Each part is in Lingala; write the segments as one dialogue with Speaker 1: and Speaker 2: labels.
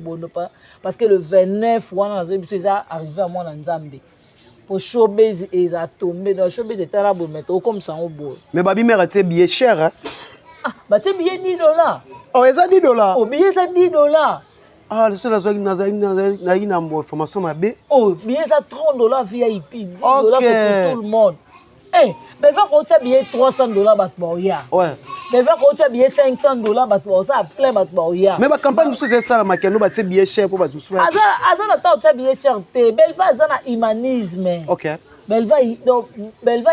Speaker 1: bono pas parce que le 29 wana nazo biso eza arrivé à moi na Nzambe pour showbiz et a tombé dans showbiz était là bon mettre comme ça au beau
Speaker 2: mais babi mère c'est billet cher hein
Speaker 1: ah bah c'est billet $10
Speaker 2: oh ça $10
Speaker 1: oh billet ça $10
Speaker 2: ah c'est la zone na information mabe
Speaker 1: oh billet ça $30 VIP $10
Speaker 2: okay.
Speaker 1: c'est pour tout le monde eh mais va qu'on t'a billet $300 bat boya
Speaker 2: ouais
Speaker 1: mais va qu'on t'a billet $500 bat boya ça plein bat boya
Speaker 2: mais ba campagne c'est ça la makeno ba c'est billet cher pour ba tout ça
Speaker 1: azana ta t'a billet cher te belva azana humanisme
Speaker 2: OK
Speaker 1: belva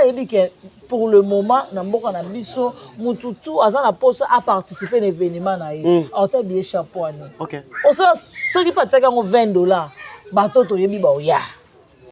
Speaker 1: yebi que pour le moment na mboka na biso mututu azana poste à participer à l'événement na ye autant billet cher pour ani
Speaker 2: OK
Speaker 1: o so qui patia quand $20 bato to yebi ba oya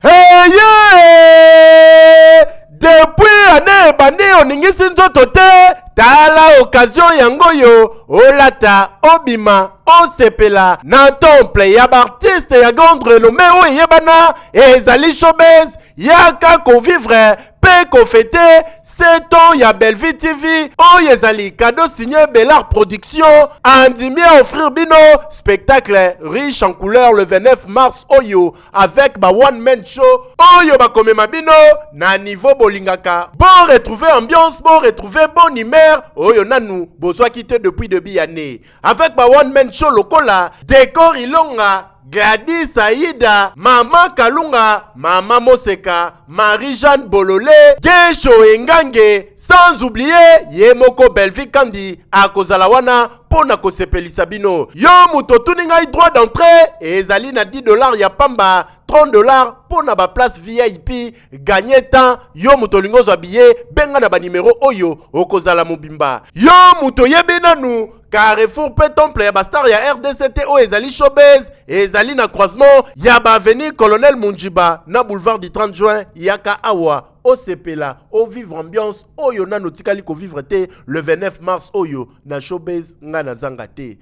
Speaker 3: hey yeah! Depuis année bandi oningisi nzoto te tala occasion yango yo olata obima osepela na temple ya artiste ya grande renommée o yebana ezali showbiz yaka ko vivre pe ko fêter 7 ans ya Belleville TV o yezali cadeau signé Bellard Production andimi à offrir bino spectacle riche en couleurs le 29 mars oyo avec ba one man show oyo ba komema bino na niveau bolingaka bon retrouver ambiance bon retrouver bonne humeur oyo nanu bozwa quitté depuis début année avec ba one man show lokola décor ilonga Gladys Aïda, Maman Kalunga, Maman Moseka, Marie-Jeanne Bololé, Gesho Engange, sans oublier Yemoko Belleville Kandi, à Kozalawana, Pona Kosepelisa bino. Yo muto tuninga droit d'entrée, et ezali na $10 ya pamba, $30 pona ba place VIP, gagner temps, yo muto lingo zo billet, benga na ba numéro oyo, okozala mobimba. Yo muto yebenanu, Carrefour Temple ya bastar ya RDCT o ezali showbiz ezali na croisement ya ba avenue Colonel Munjiba na boulevard du 30 juin yaka awa o sepela o vivre ambiance oyo nano tikali ko vivre te le 29 mars oyo na showbiz nga na zanga te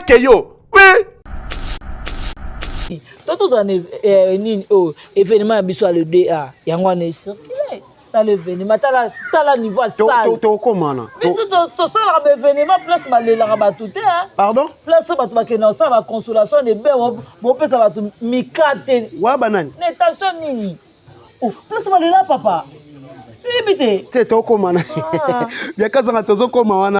Speaker 3: keyo oui
Speaker 1: toto za nini événement biso le DA yango na circuler l'événement tala niveau à salle
Speaker 2: to komana
Speaker 1: to sala ba événement place balela ba tout hein
Speaker 2: pardon
Speaker 1: place ba to bakena ça ba consolation de be bo pesa ba to mikate
Speaker 2: wa banani
Speaker 1: n'attention nini oh place balela papa bibite
Speaker 2: te to komana bien kazanga tozo koma wana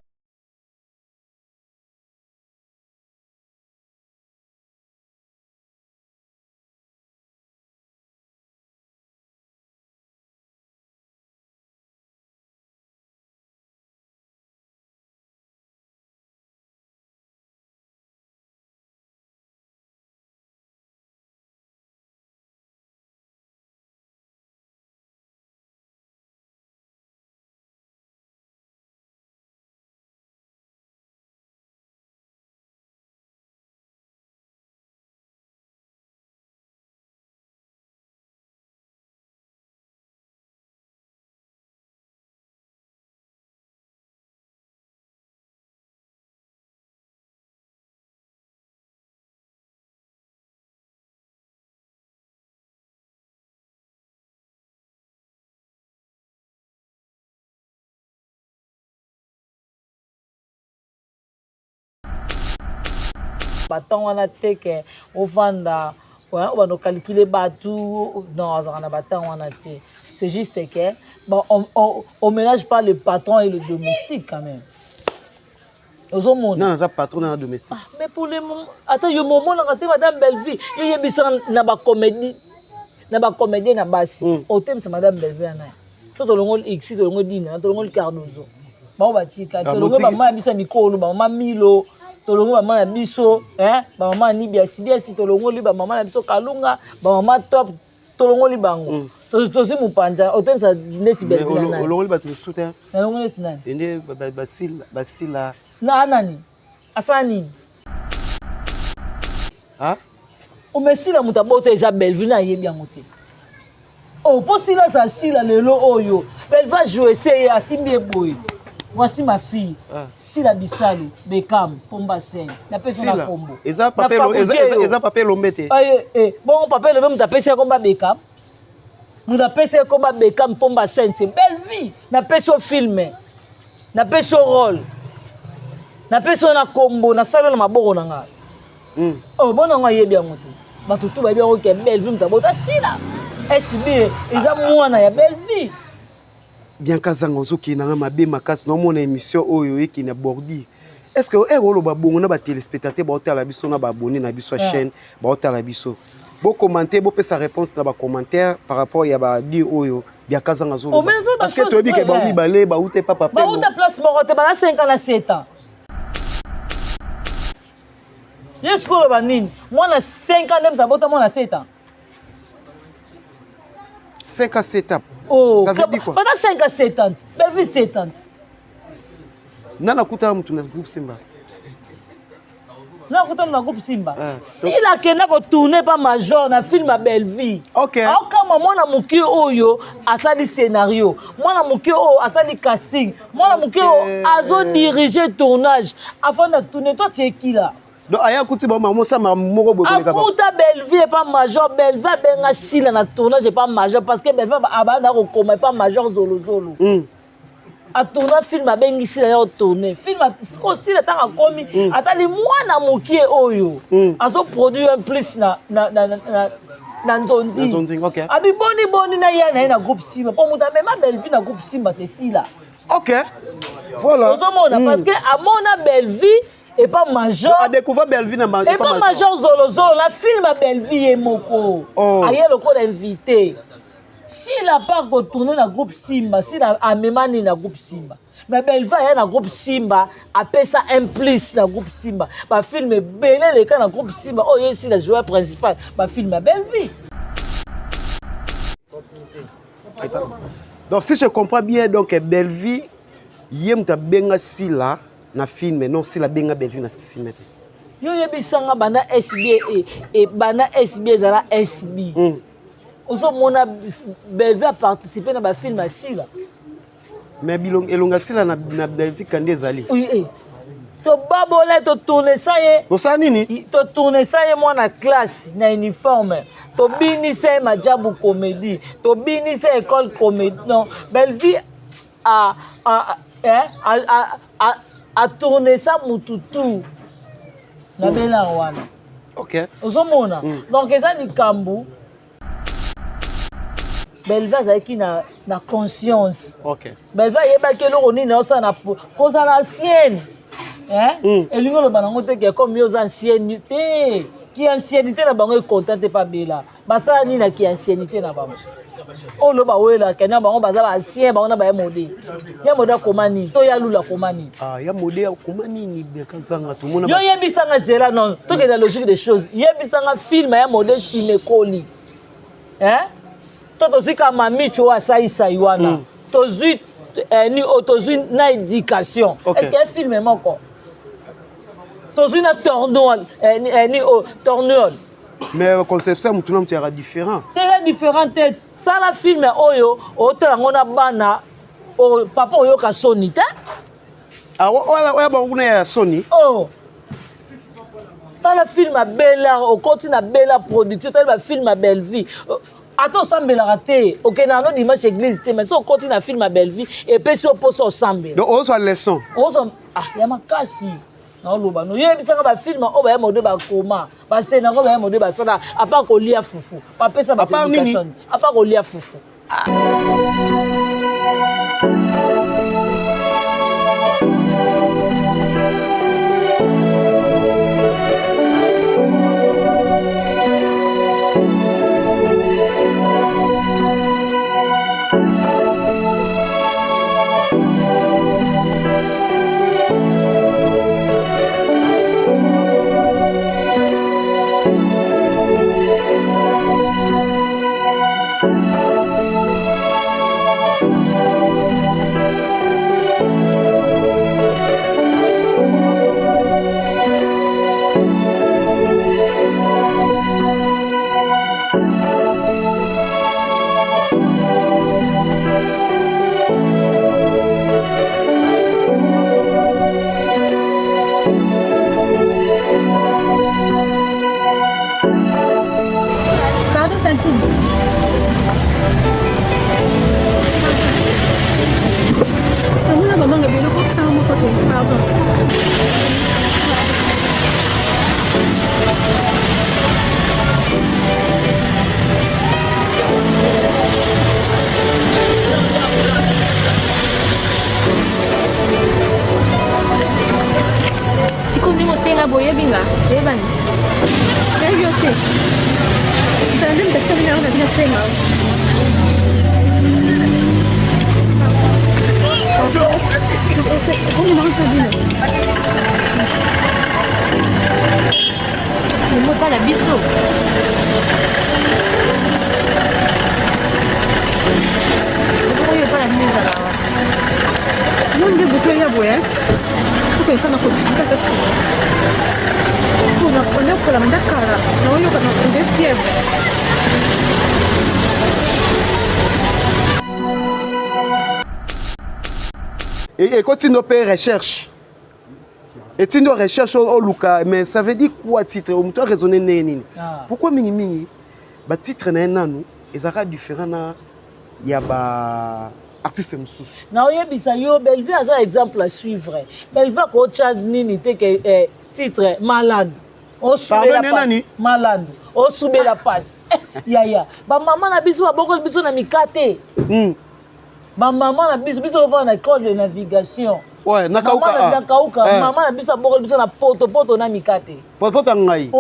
Speaker 1: baton wana teke ovanda on va calculer batou non ça na baton wana te c'est juste que bon on ménage pas le patron et le domestique quand même aux monde
Speaker 2: non ça patron na domestique
Speaker 1: mais pour le moment attends yo moment na te madame Belleville yo yebisa na ba comédie na basi au thème c'est madame Belleville na so to longo x to longo dina to longo Cardozo ba ba tika to longo ba ma bisa mikolo ba ma milo tolongo maman na biso ba maman ni biasi tolongo li ba maman na biso Kalunga ba maman top tolongo li bango tozi mupanja otensa nesi Belleville na
Speaker 2: olongo li ba tusuta
Speaker 1: na longo net nani
Speaker 2: ende basila
Speaker 1: na nani asani o mesila mutaboto eza Belleville na yebi yango te oh posila za sila lelo oyo elle va jouer c'est asimbi boy. Voici ma fille. Sila Bisali, Bekam, Pomba Sen. La personne à combo.
Speaker 2: Eza papel lombete.
Speaker 1: Bon, papel lombete, t'as pensé combat Bekam. Nous avons pensé combat Bekam, Pomba Sen. C'est belle vie. N'a pas son film. N'a pas son rôle. N'a pas son combo. N'a pas son maboro nanga. Oh, bon, on va y bien monter. Ma tout va bien, ok, belle vie, t'as beau, t'as si là. SB, ils ont moins, il y a belle vie.
Speaker 2: Bien kazanga ozoki na mabe makasi na mona émission oyo eki na bordi. Est-ce que rolo ba bongo ba téléspectateur ba otala biso na ba abonné na biso chaîne ba otala biso. Bo commenter bo pesa réponse na ba commentaire par rapport ya ba dire oyo bien kazanga zo. Parce que tu dis que ba mi balé ba outé papa
Speaker 1: ba outé place morote ba 5 ans na 7 ans. Yes ko ba nini? Moi na 5 ans même t'abota moi na 7 ans.
Speaker 2: 5 à 7 ans.
Speaker 1: Oh,
Speaker 2: ça veut dire quoi?
Speaker 1: Pendant 5 à 7 ans. Belle vie 7 ans.
Speaker 2: Nana kuta mtu na groupe Simba.
Speaker 1: Na kuta na groupe Simba. Si la kena ko tourner pas major na film à Belle Vie.
Speaker 2: OK.
Speaker 1: Kama mwana muki oyo asali scénario. Mwana muki oyo asali casting. Mwana muki oyo azo diriger tournage. Avant de tourner toi tu es qui là?
Speaker 2: Donc aya kuti ba maman ça moko bokoleka ba.
Speaker 1: Akuta Belle Vie et pas major. Belle Vie benga sila na tournage et pas major parce que Belle Vie abana ko koma pas major zolo zolo. A tourner film a bengi sila ya tourner. Film ko sila tanga komi atali mwana muki oyo. Azo produire un plus na Nzondi.
Speaker 2: Nzondi, OK.
Speaker 1: Abi boni na yana na groupe Simba. Pour muta même Belle Vie na groupe Simba c'est sila.
Speaker 2: OK. Voilà.
Speaker 1: Parce que à mon Belle Vie et pas major.
Speaker 2: A découvert Belle Vie na major.
Speaker 1: Et pas major zolo zolo la film à Belle Vie et moko. Aye le ko invité. Si la part ko tourner na groupe Simba, si la amemani na groupe Simba. Mais Belle Vie ya na groupe Simba, appelle ça un plus na groupe Simba. Ba film belé le cas na groupe Simba. Oh ici le joueur principal, ba film à Belle Vie.
Speaker 2: Donc si je comprends bien donc Belle Vie yem ta benga sila na film non sila benga Belle Vie na film.
Speaker 1: Yo yebisanga bana SB et bana SB za la SB. Oso mona Belle Vie a participé dans ba film à sila.
Speaker 2: Mais bilong elonga sila na Belle Vie kande zali.
Speaker 1: Oui. To babole to tourner ça yé.
Speaker 2: Pour ça nini?
Speaker 1: To tourner ça yé moi na classe na uniforme. To bini c'est ma jabu comédie. To bini c'est école comédie. Non, Belle Vie a tourné ça mututu. Na bela wana.
Speaker 2: OK.
Speaker 1: Ozomona. Donc ça ni kambu. Belle Vie azaki na conscience.
Speaker 2: OK.
Speaker 1: Belle Vie yeba ke lo ni na ça na pour ça l'ancienne. Hein? Et lui le banango te que comme yo ancienneté. Qui ancienneté na bango contente pas bela. Basa ni na ki ancienneté na bango. Oh lo ba wela kenya bango baza ba ancien bango na ba modé. Ya modé komani, to ya lula komani.
Speaker 2: Ah, ya modé komani ni bien kanzanga tout mona.
Speaker 1: Yo yebisanga zela non, to que la logique des choses. Yebisanga film ya modé Simekoli. Hein? To zika mami cho asaisa iwana. To zui ni autozui na éducation. Est-ce qu'il y a un film moko? To zui na tournoi ni tournoi.
Speaker 2: Mais conception mutuna mutera différent.
Speaker 1: Très différent tête. Ça la film oyo hôtel ngona bana o papa oyo ka Sony ta.
Speaker 2: Ah ouais ba nguna ya Sony.
Speaker 1: Oh. Ça la film a Bella au continent Bella production, ça la film a Belle Vie. Attends semble la rater. OK na no dimanche église mais ça au continent film a Belle Vie et puis sur poste ensemble.
Speaker 2: Donc on soit leçon.
Speaker 1: On ya makasi. Na loba no yebisanga ba film o ba mode ba koma ba sena ko ba mode ba sala a pas ko lia fufu pa pesa ba éducation a pas ko lia fufu.
Speaker 4: la boye binga ebani yeyo te tande mtasema na bila sema on est rentré bien le mot pas la biso on pas la mise là non nde buto ya boye ko kana ko tsika ta si kuna kona kula mandakara na oyo kana nde fièvre
Speaker 2: et continue faire recherche et tu dois recherche au Luka mais ça veut dire quoi titre on doit raisonner nini pourquoi mingi ba titre na nanu ezaka différent na ya ba artiste mususu
Speaker 1: na oyebisa yo Bellevue aza exemple à suivre Bellevue ko charge nini te que titre malade on soube la patte malade on soube la patte ya ba maman na biso ba boko biso na mikate ba maman na biso va na école de navigation
Speaker 2: ouais nakauka
Speaker 1: maman na biso boko biso na poto na mikate
Speaker 2: poto ngai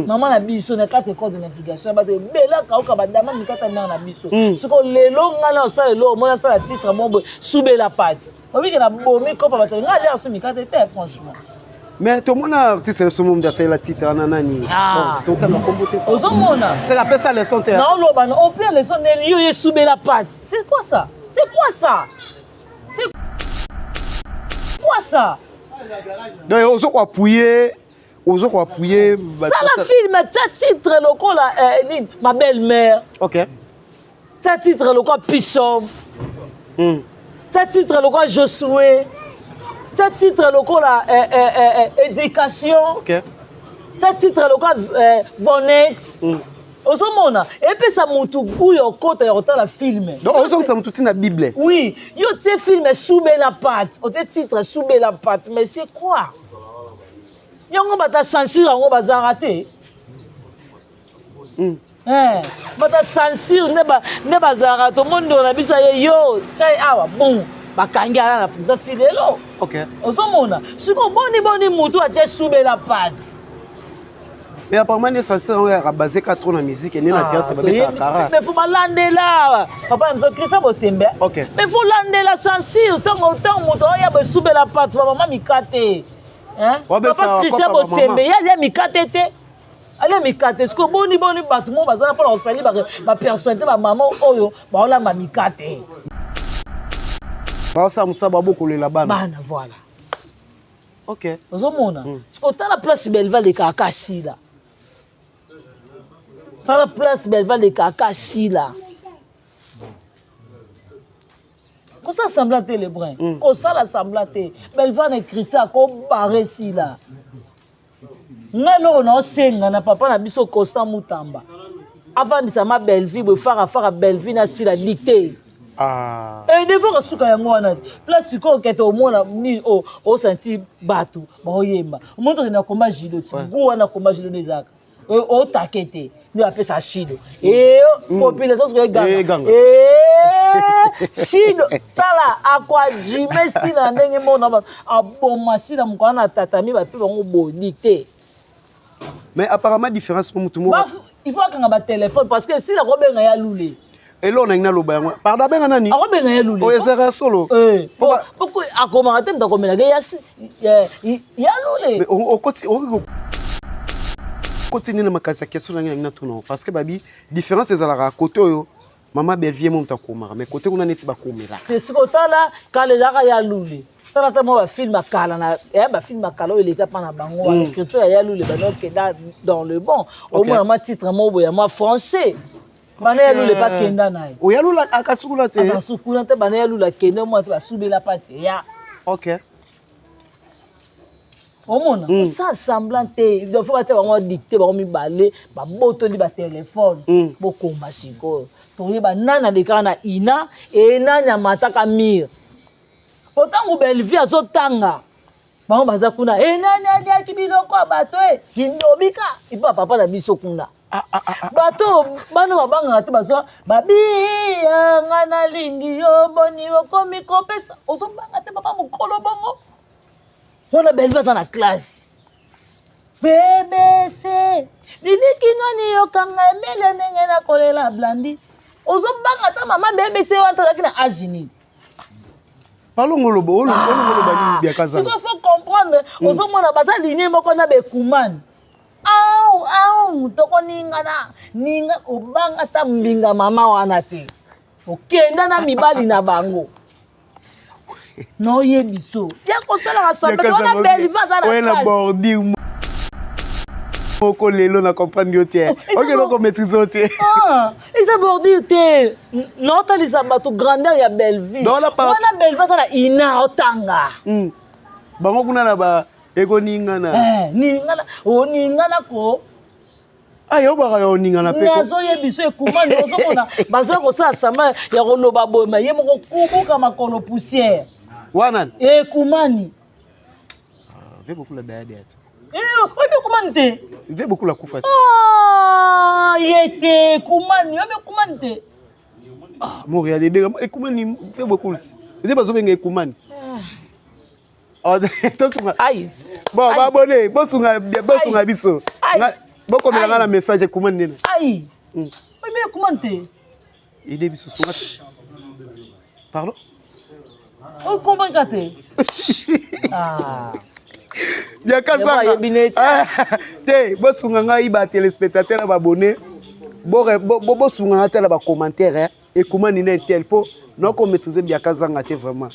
Speaker 1: maman na biso na kate école de navigation ba te bela kauka ba dama mikate na biso siko lelo ngala osala lelo mo na sala titre mo soube la patte obi ke na bomi ko ba te ngala so mikate te franchement
Speaker 2: mais tout le monde a artiste ce monde c'est la titre na nani donc on a compoté
Speaker 1: ozomona
Speaker 2: c'est la pesa leçon te
Speaker 1: non loba no opia leçon ne yo soube la patte c'est quoi ça
Speaker 2: donc ozo ko appuyer
Speaker 1: ça la film ça titre lokola ma belle-mère
Speaker 2: OK
Speaker 1: ça titre lokola Pissom ça titre lokola Josué ça titre lokola éducation
Speaker 2: OK
Speaker 1: ça titre lokola Bonnet ozomona epesa mutu guyo kota ya kotala film
Speaker 2: donc ozongisa mutu tina bible
Speaker 1: oui yo tie film soube la patte o tie titre soube la patte mais c'est quoi yango bata censure yango bazara te bata censure ne bazara to mondo na bisa yo chai awa bon bakangi ala na prison ti lelo
Speaker 2: OK
Speaker 1: ozomona siko boni mutu a tie soube la patte
Speaker 2: mais apparemment les sincères on a basé 4 ans la musique et ni la théâtre babeta kara
Speaker 1: mais faut landela papa nous Christian Bosembe
Speaker 2: OK
Speaker 1: mais faut landela censure tant moto ya be soube la patte maman mikate hein papa Christian Bosembe ya mikate te ale mikate siko boni batu mo bazala pour osali ba personnalité ba maman oyo ba ola ma mikate
Speaker 2: ba sa musaba boko le bana
Speaker 1: voilà
Speaker 2: OK
Speaker 1: ozomona siko tala place Bellevue de kakasi là par la place Bellevue de kakasi là ko ça semblant le brin ko ça la semblant Bellevue na critique ko barré si là ngalo na senga na papa na biso Constant Mutamba avant de sa ma Bellevue be fara Bellevue na si la dictée et devant ka suka yango wana place ko kete au mona ni o senti batu ba oyemba moto na komba jilo ti go na komba jilo nezaka o takete ni apesa shido population ko ganga shido tala akwa jime sina ndenge mona ba aboma sina mukwana tatami ba pe bango bonité
Speaker 2: mais apparemment différence pour mutu mo
Speaker 1: il faut kanga ba téléphone parce que si la robenga ya lule
Speaker 2: elo na ngina loba yango pardon benga nani
Speaker 1: akobenga ya lule
Speaker 2: o ezera solo
Speaker 1: pourquoi akoma te mtakomela ya lule
Speaker 2: o continue na makasa question ngina tuno parce que babi différence ezalaka côté oyo mama Bellevue mo mtakoma mais côté kuna neti bakomela
Speaker 1: c'est ko tala kale zaka ya lule tala tamo ba film akala na ba film akala oyo leka pa na bango l'écriture ya lule ba donc dans le bon au moins ma titre mo boya ma français bana ya lule pa kenda naye
Speaker 2: o ya lula akasukula te
Speaker 1: akasukula te bana ya lula kenda mo ba soube la pati ya
Speaker 2: OK
Speaker 1: omona ça semblant te il faut ba te bango dicter bango mibale ba botoli ba téléphone bokoma siko to yeba nana de kana ina e nanya mataka mir otango Bellevue azotanga bango baza kuna e nani ya kibiloko bato kindobika ipa papa na biso kuna bato bana babanga te bazo babi ngana lingi yo boni okomi kopesa ozobanga te papa mukolo bongo wana Bellevue za na classe BBC biliki ngani yokanga emele ndenge na kolela blandi ozobanga ta mama BBC wantazaki na agini
Speaker 2: Parlons ngolobo ngoloba bien kaza.
Speaker 1: Il faut comprendre ozomona baza ligne moko na bekumani au toko ninga obanga ta mbinga mama wana te okenda na mibali na bango no yebiso ya kosala rassemble wana belva za la
Speaker 2: classe na bordi moko lelo na comprendre yo te OK donc maîtriser yo te
Speaker 1: isa bordi te no talisa bato grandeur ya Belleville wana belva za la ina otanga
Speaker 2: bango kuna na ba eko ningana
Speaker 1: ningana ko
Speaker 2: yo baka yo ningana pe ko
Speaker 1: nazo yebiso ekumani ozomona bazo kosala sama ya koloba boyema ye moko kubuka makolo poussière
Speaker 2: wana
Speaker 1: ekumani
Speaker 2: ve beaucoup la dayade
Speaker 1: obe kumani te
Speaker 2: ve beaucoup la kufa
Speaker 1: yete kumani obe kumani te
Speaker 2: Montréal de ekumani ve beaucoup ze bazo benga ekumani
Speaker 1: aïe
Speaker 2: bon abonné bosunga biso boko melanga na message ekumani nena
Speaker 1: aïe obe kumani te
Speaker 2: ide biso sunga pardon
Speaker 1: o comprendre te
Speaker 2: bien kasanga te bosunga ngai ba téléspectateurs ba abonné bosunga ngata na ba commentaire ekumani na tel po noko maîtriser bien kasanga te vraiment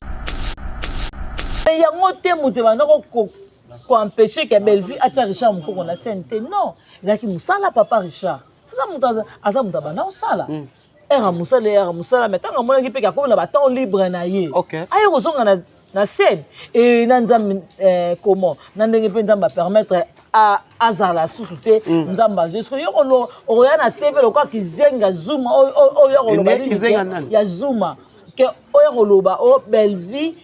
Speaker 1: yango te moto bandako ko empêcher que Belleville atia Richard mukoko na scène te non ezaki musala papa Richard aza moto bana osala era musala mais tanga monaki pe kako na baton libre na ye aye kozonga na scène et na nzambe comment na ndenge pe nzambe permettre azala susu te nzambe ajesko yo oya na TV lokwa kizenga zuma oyo koloba ya zuma ke oyo koloba o Belleville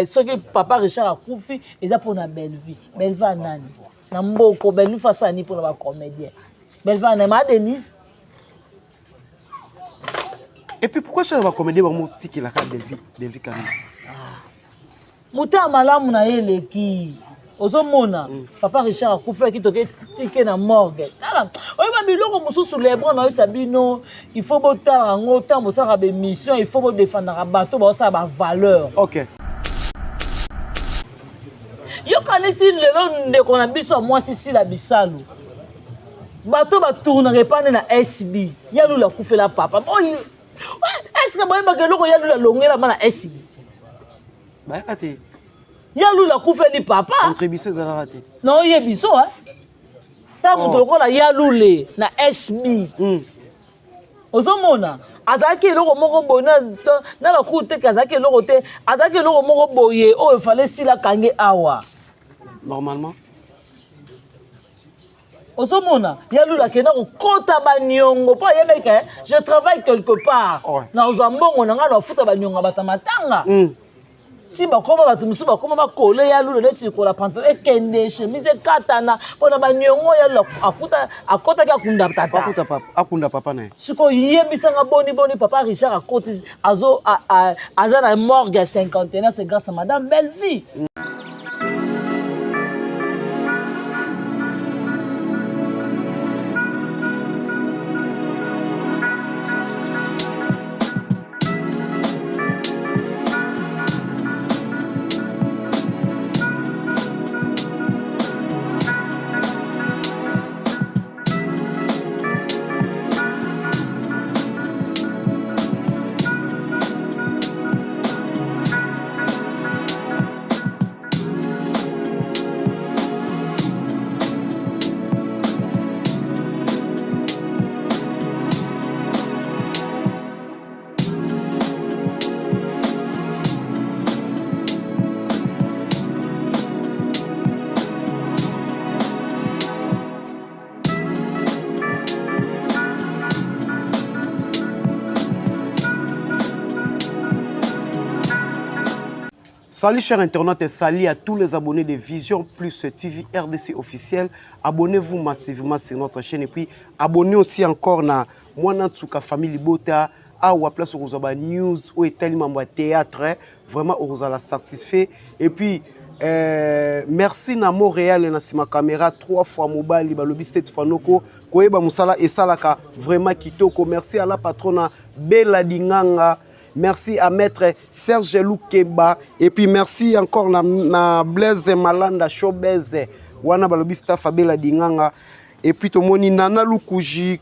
Speaker 1: soki papa Richard akufi eza mpona Belleville Belleville nani na mboko Belleville fasani mpona bacomédien Belleville nani ma Denise.
Speaker 2: Et puis pourquoi ça va comédie ba motiki la carte Belleville quand même
Speaker 1: muta malamu na eleki ozomona papa Richard akufi ki toke tike na morgue tala oyeba biloko mosusu lebron na yisa bino il faut botala ngo tambo saka be mission il faut défendre bato ba sa ba valeur
Speaker 2: OK
Speaker 1: yo kanisi lelo ndeko na biso moi sisi la bisalu bato ba tourner pas na SB yalu la kufela papa est-ce que boyeba ke loko yalu la longela mana SB
Speaker 2: ba ate
Speaker 1: yalu la kufeli papa
Speaker 2: contribution za raté
Speaker 1: non yebiso ta moto lokola yalu le na SB ozomona azaki eloko moko boye na bakutu te azaki eloko te azaki eloko moko boye oyo efale sila kange awa
Speaker 2: normalement
Speaker 1: ozomona yalula kenda kokota baniongo mpo ayebeka je travaille quelque part na ozwa mbongo na ngai na bafuta baniongo bata matanga ti bakoma bato mosusu bakoma bakole yalula neti likola pantalon ekende chemise ekatana mpona baniongo yalula akotaki akunda tata
Speaker 2: akunda papa na ye
Speaker 1: sikoyo yebisanga boni papa Richard akoti aza na morgue ya 51 c'est grâce à madame Belleville.
Speaker 2: Salut chers internautes et salut à tous les abonnés de Vision Plus TV RDC officiel. Abonnez-vous massivement sur notre chaîne et puis abonnez aussi encore na Mwanantsuka Family Bota à ou à place au news ou est tellement théâtre vraiment on la satisfait et puis merci na Montréal na sima caméra 3 fois mobali balobi 7 fois noko koyeba musala esalaka vraiment kitoko. Merci à la patronne Bella Dinganga, merci à maître Serge Loukeba et puis merci encore na Blaise Malanda Showbez wana balobi staff Bella Dinganga et puis tomoni Nana Lukuji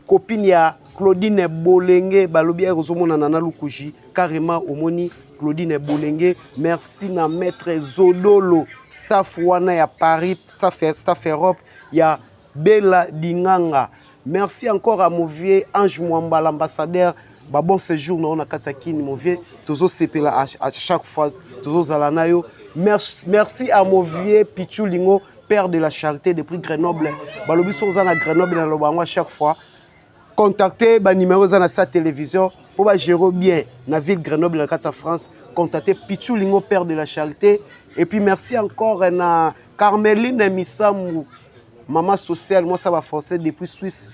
Speaker 2: copine ya Claudine Bolenge balobi ezomona Nana Lukuji carrément omoni Claudine Bolenge. Merci na maître Zodolo staff wana ya Paris staff Europe ya Bella Dinganga. Merci encore à mon vieux Ange Mwamba l'ambassadeur bon séjour na Katakini mon vieux tozo sepela à chaque fois tozo zalanayo. Merci à mon vieux Pichou Lingo père de la charité depuis Grenoble balobi soza na Grenoble na lobango à chaque fois contactez ba numéro za na sa télévision pour ba gérer bien na ville Grenoble na Kata France. Contactez Pichou Lingo père de la charité et puis merci encore na Carmeline Misamou maman sociale moi ça va forcer depuis Suisse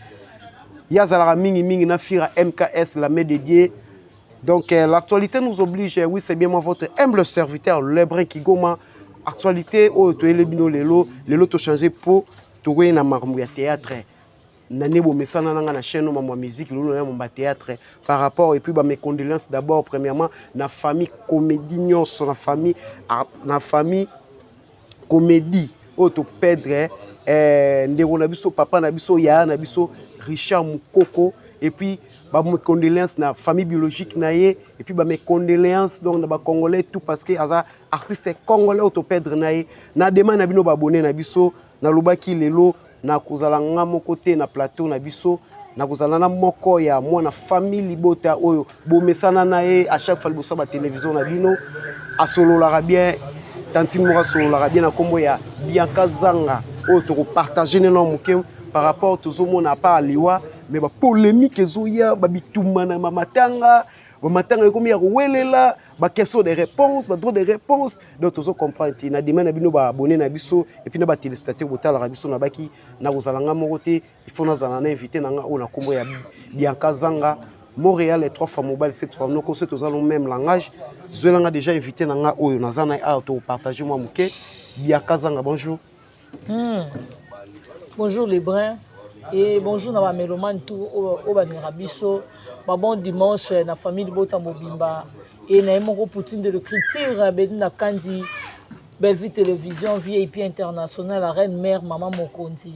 Speaker 2: yazala mingi na fira MKS la main dédiée. Donc l'actualité nous oblige, oui c'est bien moi votre humble serviteur Lebrun Kigoma. Actualité oh to elebino lelo to changer pour to na makambo ya théâtre nane bo mesana nanga na chaîne ma musique lolo na mon théâtre par rapport et puis mes condoléances d'abord premièrement na famille comédie nyonso na famille comédie oh to perdre ndeko na biso papa na biso ya na biso Richard Mukoko et puis mes condoléances na famille biologique na ye et puis mes condoléances donc na congolais tout parce que aza artiste congolais auto perdre na ye na demande na bino abonné na biso na lobaki lelo na kozala nga moko te na plateau na biso na kozala na moko ya mwana famille libota oyo bomesana na ye à chaque fois liboso ba télévision na bino asolola bien tantine moko asolola bien na kombo ya Bianca Zanga oyo to partager na moke par rapport tozomona pas liwa mais ba polémique ezoya ba bituma na matanga ekomi ya kowelela ba question de réponse ba droit de réponse donc tozo comprendre na demain na bino ba abonné na biso et puis na ba téléspectateur botala biso na baki na kozalanga moko te il faut na invité na nga o na kombo ya Bianca Zanga Montréal et 3 fois mobile 7 fois nous conseillons tous le même langage Zoelanga déjà invité na nga oyo nazana auto partager moi muke Bianca Zanga bonjour.
Speaker 1: Bonjour les bruns et bonjour na ba mélomane tout au Banirabiso. Bon dimanche na famille de Bota Mobimba et na mon poutine de l'écriture Bedina Kandi Bellevue Télévision VIP International la reine mère maman Mokondi.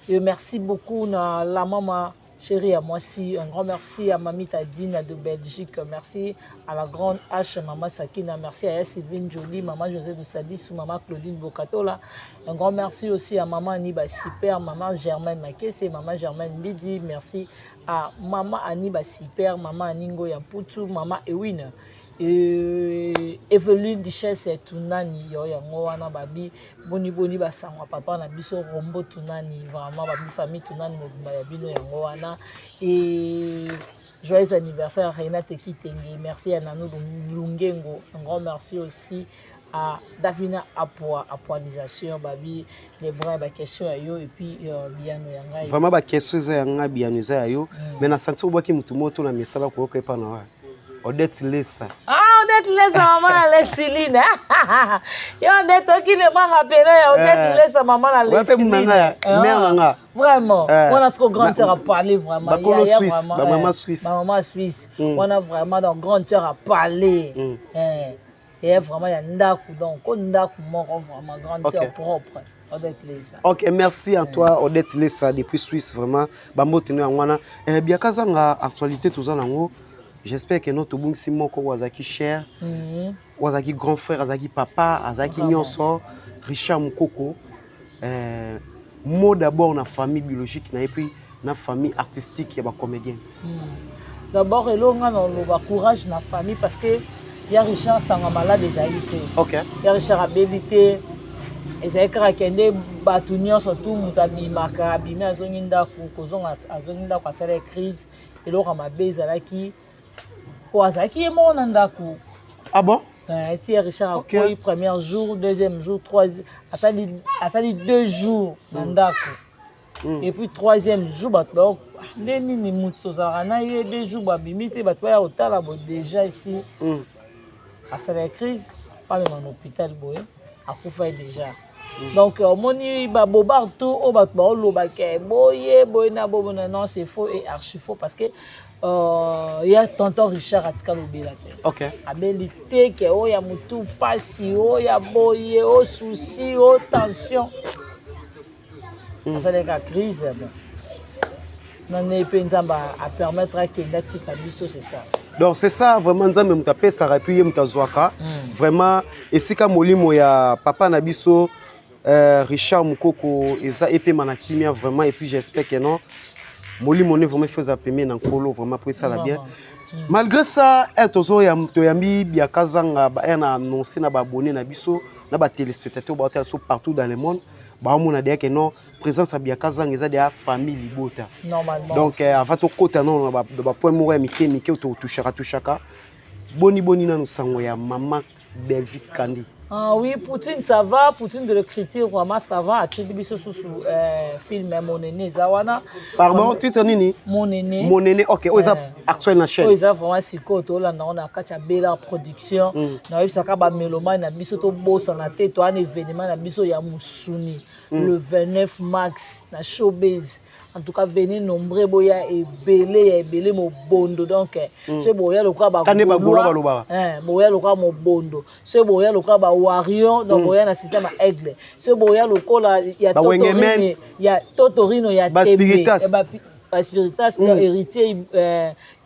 Speaker 1: Et merci beaucoup na la maman chérie à moi aussi. Un grand merci à Mamie Tadine de Belgique. Merci à la grande H, Maman Sakina. Merci à Sylvine Jolie, Maman José de Sadis ou Maman Claudine Bocatola. Un grand merci aussi à Maman Aniba Super, Maman Germaine Makese, Maman Germaine Bidi. Merci à Maman Aniba Super, Maman Aningo Yaputu, Maman Ewine. Eveline Duchesse Tunani yo yango wana babi boni basangwa papa na biso rombo Tunani vraiment babi famille Tunani mobimba ya bino yango wana et joyeux anniversaire à Renate Kitenge, merci à Nanou Lungengo, un grand merci aussi à Davina Apoalisation babi les bras ba question ayo et puis biano yanga
Speaker 2: vraiment ba question za yanga biano za ayo mais na santi obaki mutu moto na misala ko ko pa na wa Odette Lessa. Ah,
Speaker 1: Odette Lessa, maman la Céline. Et Odette, qui ne m'a rappelé, Odette Lessa, maman la Céline. Vraiment. On a ce que grand cœur à parler, vraiment.
Speaker 2: Bakolo Suisse, ma maman Suisse.
Speaker 1: Ma maman Suisse. On a vraiment un grand cœur à parler. Et vraiment, il y a Ndaku, donc, Ndaku, vraiment, grand cœur propre. Odette Lessa.
Speaker 2: Ok, merci à toi, Odette Lessa, depuis Suisse, vraiment. Bambo tenu en wana. Bien, Kazanga, actualité, tout ça, j'espère que notre bon Simon Wazaki cher, Wazaki grand frère, Wazaki papa, Wazaki nyonso, Richard Mukoko. Moi d'abord na famille biologique et puis na famille artistique et comédien.
Speaker 1: D'abord il on a le courage na famille parce que il y a Richard Sangamala déjà été. OK. Il y a Richard Abébité. Et c'est que kende batu nyonso tout mutabi makabi mais azonginda kozonga azonginda kwa sala crise et lo ramabe ezalaki Kouazaki est mon Nandaku.
Speaker 2: Ah bon?
Speaker 1: Richard a pris premier jour, deuxième jour, troisième. Ça dit 2 jours Nandaku. Et puis troisième jour, donc, les ni moutozarana, il y a 2 jours, babimité, batwa au déjà ici. À la crise, pas même en hôpital, boy. akufa déjà. Donc moni ba bobard tout au bat ba loba ke boye na bobona non c'est faux et archi faux parce que il y a tonton Richard atika lobela te.
Speaker 2: OK.
Speaker 1: Abilité que o ya mutu pasi o ya boye o souci o tension. Ça les cas crise non ne pensamba à permettre que d'atika biso c'est ça.
Speaker 2: Donc c'est ça vraiment nzambe mutape ça appuyer mutazwaka vraiment esika molimo ya papa na biso Richard Mukoko eza epé manakimia vraiment et puis j'espère que non molimo ne vraiment faisait appeler na nkolo vraiment pour ça la bien. Malgré ça tozo ya toyambi bia kazanga ba na annoncer na ba abonné na biso na ba téléspectateurs ba hôtel partout dans le monde ba mona dia que non présence à bia kazanga eza de famille libota
Speaker 1: normalement.
Speaker 2: Donc avant to kota non ba point moko ya mike to touchaka boni na no sango ya maman Belvique Kandi.
Speaker 1: Ah oui, Poutine ça va, Poutine de l'écriture vraiment ça va. Tu dis biso sous film mon aîné Zawana.
Speaker 2: Pardon, tu sais nini?
Speaker 1: Mon aîné.
Speaker 2: Mon aîné, OK, oza actuel na chaîne.
Speaker 1: Oza vraiment siko to la na kacha bela production. Na bisa ka ba mélomane na biso to bossa na te to un événement na biso ya Musuni le 29 mars na Showbiz. En tout cas venez nombreux boya et belé mo bondo donc c'est boya le quoi ba boya le quoi mo bondo c'est boya le quoi ba warrior donc boya na système aigle c'est boya le quoi la ya totorino ya
Speaker 2: spiritas
Speaker 1: ba spiritas héritier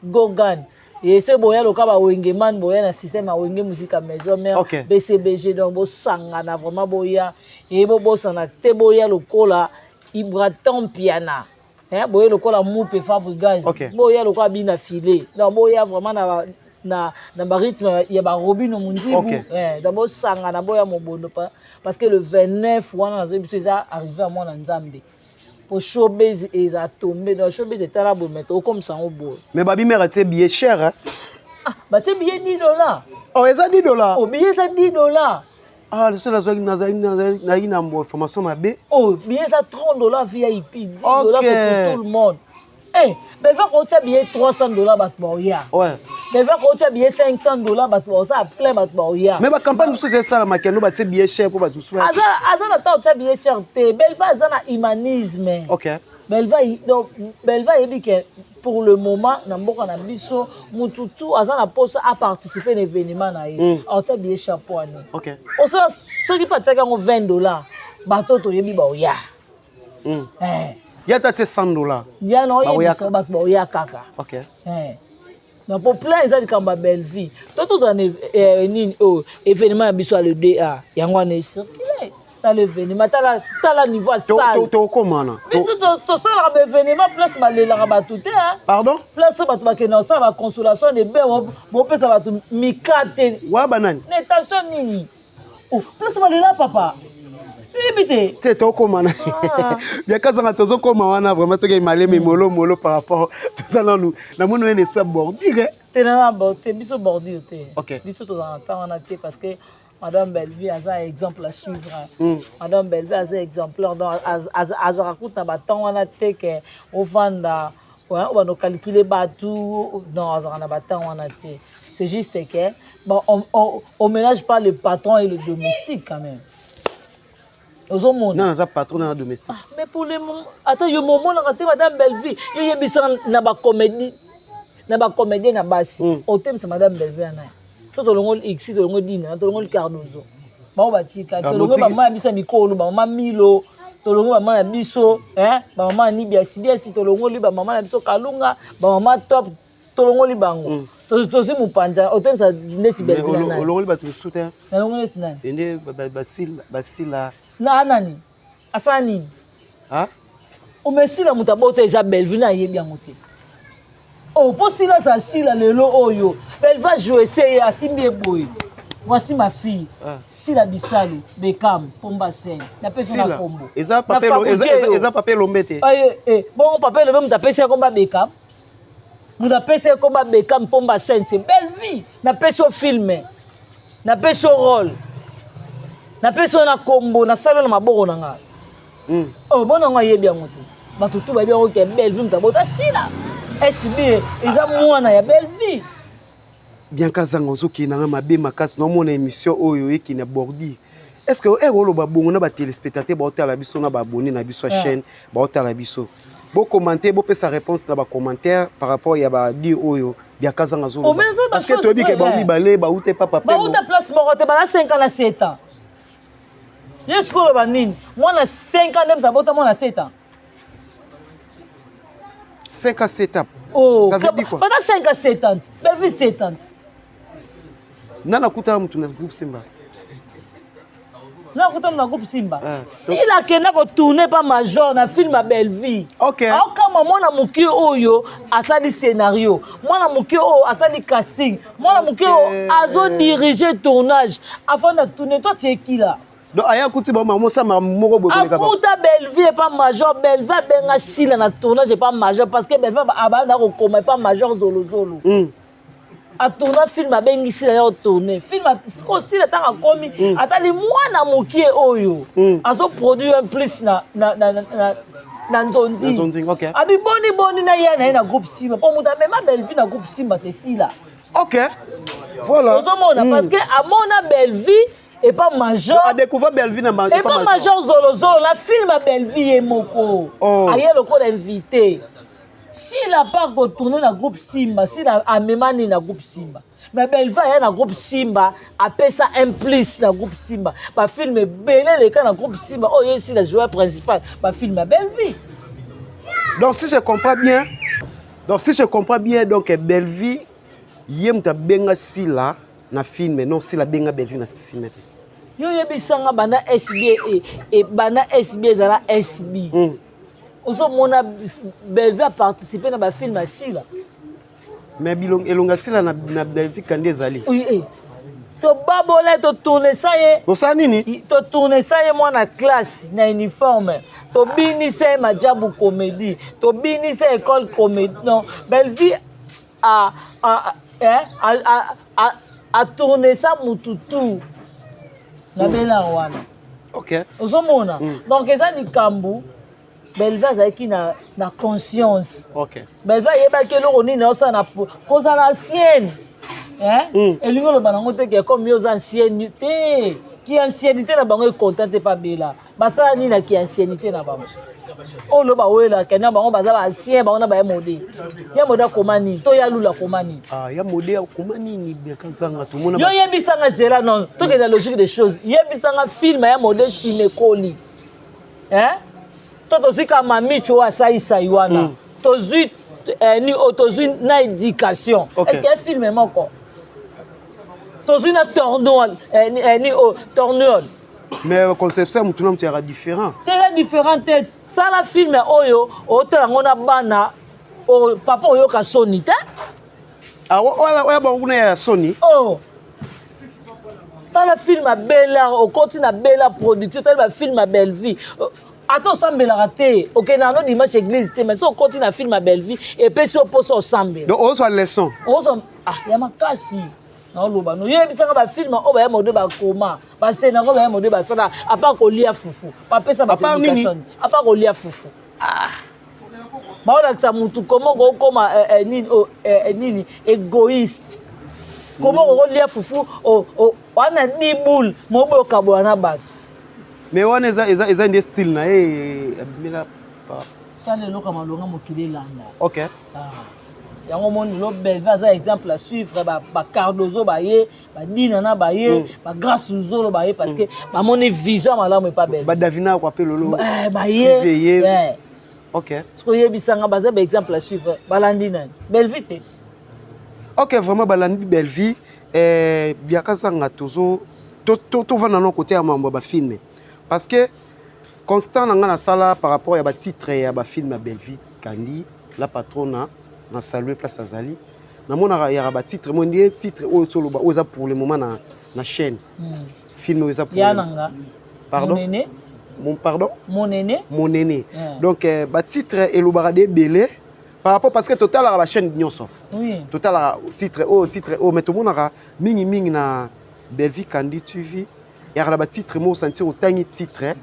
Speaker 1: Gogan et c'est boya le quoi ba wengeman boya na système wenge musique à maison mère BCBG donc bo sangana vraiment boya et bo sana te boya le quoi la Ibraton piana boye le kola moupe fabrigage boya le kola bina filé donc boya vraiment na ba rythme ya ba robino mundibu donc sanga na boya mobondo parce que le 29 wana ça arrivé à moi na Nzambe pour Showbiz et a tombé dans Showbiz était là bon mettre comme ça au beau
Speaker 2: mais babi mère était billet cher hein
Speaker 1: bah tu billet $10
Speaker 2: oh ça $10
Speaker 1: oh billet ça $10
Speaker 2: ah c'est la zone na information mabe
Speaker 1: oh billet ça $30 VIP $10 c'est pour tout le monde mais va qu'on t'a billet $300 bat boya
Speaker 2: ouais
Speaker 1: mais va qu'on t'a billet $500 bat boya ça plein bat boya
Speaker 2: mais ba campagne c'est ça la makeno ba t'a billet cher pour ba tout ça
Speaker 1: azana ta t'a billet cher te belva azana humanisme
Speaker 2: OK
Speaker 1: belva yebi que pour le moment na mboka na biso mututu azana poste à participer à l'événement na ye t'a billet cher pour ani
Speaker 2: OK
Speaker 1: on ça ceux qui partent avec $20 bato to yebi ba oya
Speaker 2: ya ta $100
Speaker 1: ya no yebi ba oya kaka
Speaker 2: OK
Speaker 1: donc pour plein ils ont dit kamba belle vie tout ça nini événement biso le DA yango na circuler dans l'événement tala niveau salle
Speaker 2: to comment
Speaker 1: to ça la événement place balela ba tout
Speaker 2: pardon
Speaker 1: place ba to ba ça ba consolation de ben bon pesa ba tout mikate
Speaker 2: wa banani
Speaker 1: attention nini place balela papa ibite
Speaker 2: te to comment bien kazanga tozo comment wana vraiment to ke maleme molo par rapport tout ça nous na mono un espèce bordir
Speaker 1: te na bordir biso bordir te
Speaker 2: OK
Speaker 1: biso to dans temps on a te parce que Madame Belleville a un exemple à suivre. Madame Belleville a un exemplaire dans Azarakout na baton on a te que au vanda on va calculer batou dans Azarana baton on a te c'est juste que bon on ménage pas le patron et le domestique quand même.
Speaker 2: Non, ça patron dans la domestique.
Speaker 1: Mais pour le moment, attends, le moment là quand Madame Belleville, il y a bis na ba comédie na basi. Au thème c'est Madame Belleville na. So to longo X to longo Dina, to longo Cardozo. Ba ba tika, to longo ba mama biso mikolo, ba mama Milo, to longo ba mama biso, ba mama ni biasi to longo li ba mama na biso Kalunga, ba mama Top, to longo li bango. To si mupanja, au thème ça ndesi Belleville na.
Speaker 2: Longo li ba to souter.
Speaker 1: Na longo li tna.
Speaker 2: Ende basila
Speaker 1: na nani asani umesila mutabota eza Belleville na yebi yango te posila za sila lelo oyo elle va jouer c'est asimbi boy voici ma fille Sila Bisali Bekam Pomba Sen na pesa na kombo
Speaker 2: eza papel lombete
Speaker 1: bon papel lombe mutapesa komba Bekam mutapesa komba Bekam Pomba Sen c'est belle vie na pesa filmer na pesa rôle na pesa na kombo na sala na maboko na nga bona nga yebi yango te bato tu ba bien ko belle vie mutabota sila SB eza mwana ya belle vie
Speaker 2: bien kazanga ozoki na mabe makasi na mona émission oyo eki na bordi est-ce que oloba bongo na ba téléspectateur ba hôtel la biso na ba abonné na biso chaîne ba hôtel la biso bo commenter bo pesa réponse na ba commentaire par rapport ya ba dire oyo bia kazanga zo parce que tobi ke ba mibale ba uté papa
Speaker 1: ba uté place moko te ba 5 ans na 7 ans yes ko ba nini moi na 5 ans même tabota moi na 7 ans
Speaker 2: 5 à 7 ans
Speaker 1: oh
Speaker 2: ça veut dire quoi
Speaker 1: pendant 5 à 7 ans belle vie 7 ans
Speaker 2: nana kuta mtu na groupe Simba
Speaker 1: na kuta na groupe Simba si la kena ko tourner pas major na film à belle vie
Speaker 2: OK
Speaker 1: kama mwana muki oyo asali scénario mwana muki oyo asali casting mwana muki oyo azo diriger tournage avant de tourner toi tu es qui là
Speaker 2: donc aya kuti ba mamo sa moko boye ka ba
Speaker 1: akuta belle vie pas major belle vie benga sila na tournage pas major parce que belle vie abana ko koma pas major zolo zolo a tourner film a bengi sila ya tourner film aussi le temps a komi atali mwana mukie oyo azo produire un plus na nzondi
Speaker 2: OK
Speaker 1: abi boni na yana na groupe Simba pour muta même belle vie na groupe Simba c'est si là
Speaker 2: OK voilà
Speaker 1: parce que à mon belle vie et pas major
Speaker 2: a découvert Belleville na
Speaker 1: et pas major zolo la film à Belleville et moko aye le ko invité si la part ko tourner na groupe Simba si la amemani na groupe Simba mais Belleville aye na groupe Simba appelle ça un plus na groupe Simba ba film belé le cas na groupe Simba oh ici le joueur principal ba film à Belleville
Speaker 2: donc si je comprends bien donc Belleville yem ta benga sila na film non si la benga Belleville na film
Speaker 1: yo yebisanga bana SB et bana SB zala SB oso mona Belleville a participé na ba film asi là
Speaker 2: mais bilong elonga sila na Belleville kande zali
Speaker 1: oui to babola to tourner ça ye
Speaker 2: bo sa nini
Speaker 1: to tourner ça ye moi na classe na uniforme to bini c'est majabu comédie to bini c'est école comédie non Belleville a tourner ça mututu na bela wana
Speaker 2: OK
Speaker 1: ozomona donc eza likambo Belleville azaki na conscience
Speaker 2: OK
Speaker 1: Belleville yebaki eloko nini osa na kozala ancienne elingi oloba nango te ke comme yo oza ancienne te ki anciennité na bango ekontante pa bela basala nini na ki anciennité na bango oyo bawela kena bango baza ba ancien bango na ba mode ya mode akoma nini to ya lula akoma nini
Speaker 2: ya mode akoma nini bekazanga to mona
Speaker 1: yo yebisanga zela non to ke la logique des choses yebisanga film ya mode sinekoli to tozika mamicho asaisa iwana tozui ni tozui na éducation est-ce que film moko tozui na tournoi ni tournoi
Speaker 2: mais conception mutuna mutera différent
Speaker 1: très différent ça la film oyo otela ngona bana o papa oyo ka Sony te
Speaker 2: oya ba kuna ya Sony
Speaker 1: la film a bella o continue bella production la film a Belleville attends sambela raté OK na no dimanche église te mais so continue film a Belleville et puis so poso sambela
Speaker 2: donc ozo leçon
Speaker 1: ozo ya makasi na loba no yebisanga ba film o ba mode ba koma ba sena ko ba mode ba sala a pas ko lia fufu pa pesa ba éducation a pas ko lia fufu baola tsa mutu comment ko koma nini égoïste comment ko lia fufu wana ni boule mo bo kabola na bato
Speaker 2: mais wana eza des style na abimela pa
Speaker 1: ça le loka malonga mokile landa
Speaker 2: OK
Speaker 1: yango moni lo Belleville aza exemple à suivre ba Cardozo baye ba Dina na baye ba Grâce Zolo baye parce que ba moni vision malamu pas belle
Speaker 2: ba Davina ko appeler lolo
Speaker 1: baye
Speaker 2: OK
Speaker 1: ce que yebisanga baza ba exemple à suivre balandi na Belleville
Speaker 2: OK vraiment balandi Belleville biaka sanga tozo to vana no côté ya mambo ba film parce que constant nga na sala par rapport ya ba titre ya ba film ya Belleville kandi la patrona na saluer place azali na mona ya ba titre mo ndie titre oyo tsoloba oza pour le moment na chaîne film oza pour
Speaker 1: yananga
Speaker 2: pardon mon néné donc ba titre elobara de belé par rapport parce que total la chaîne nyonso total titre mais tout monde a mingi na Belleville kandi TV ya ba titre mo sentir autant titre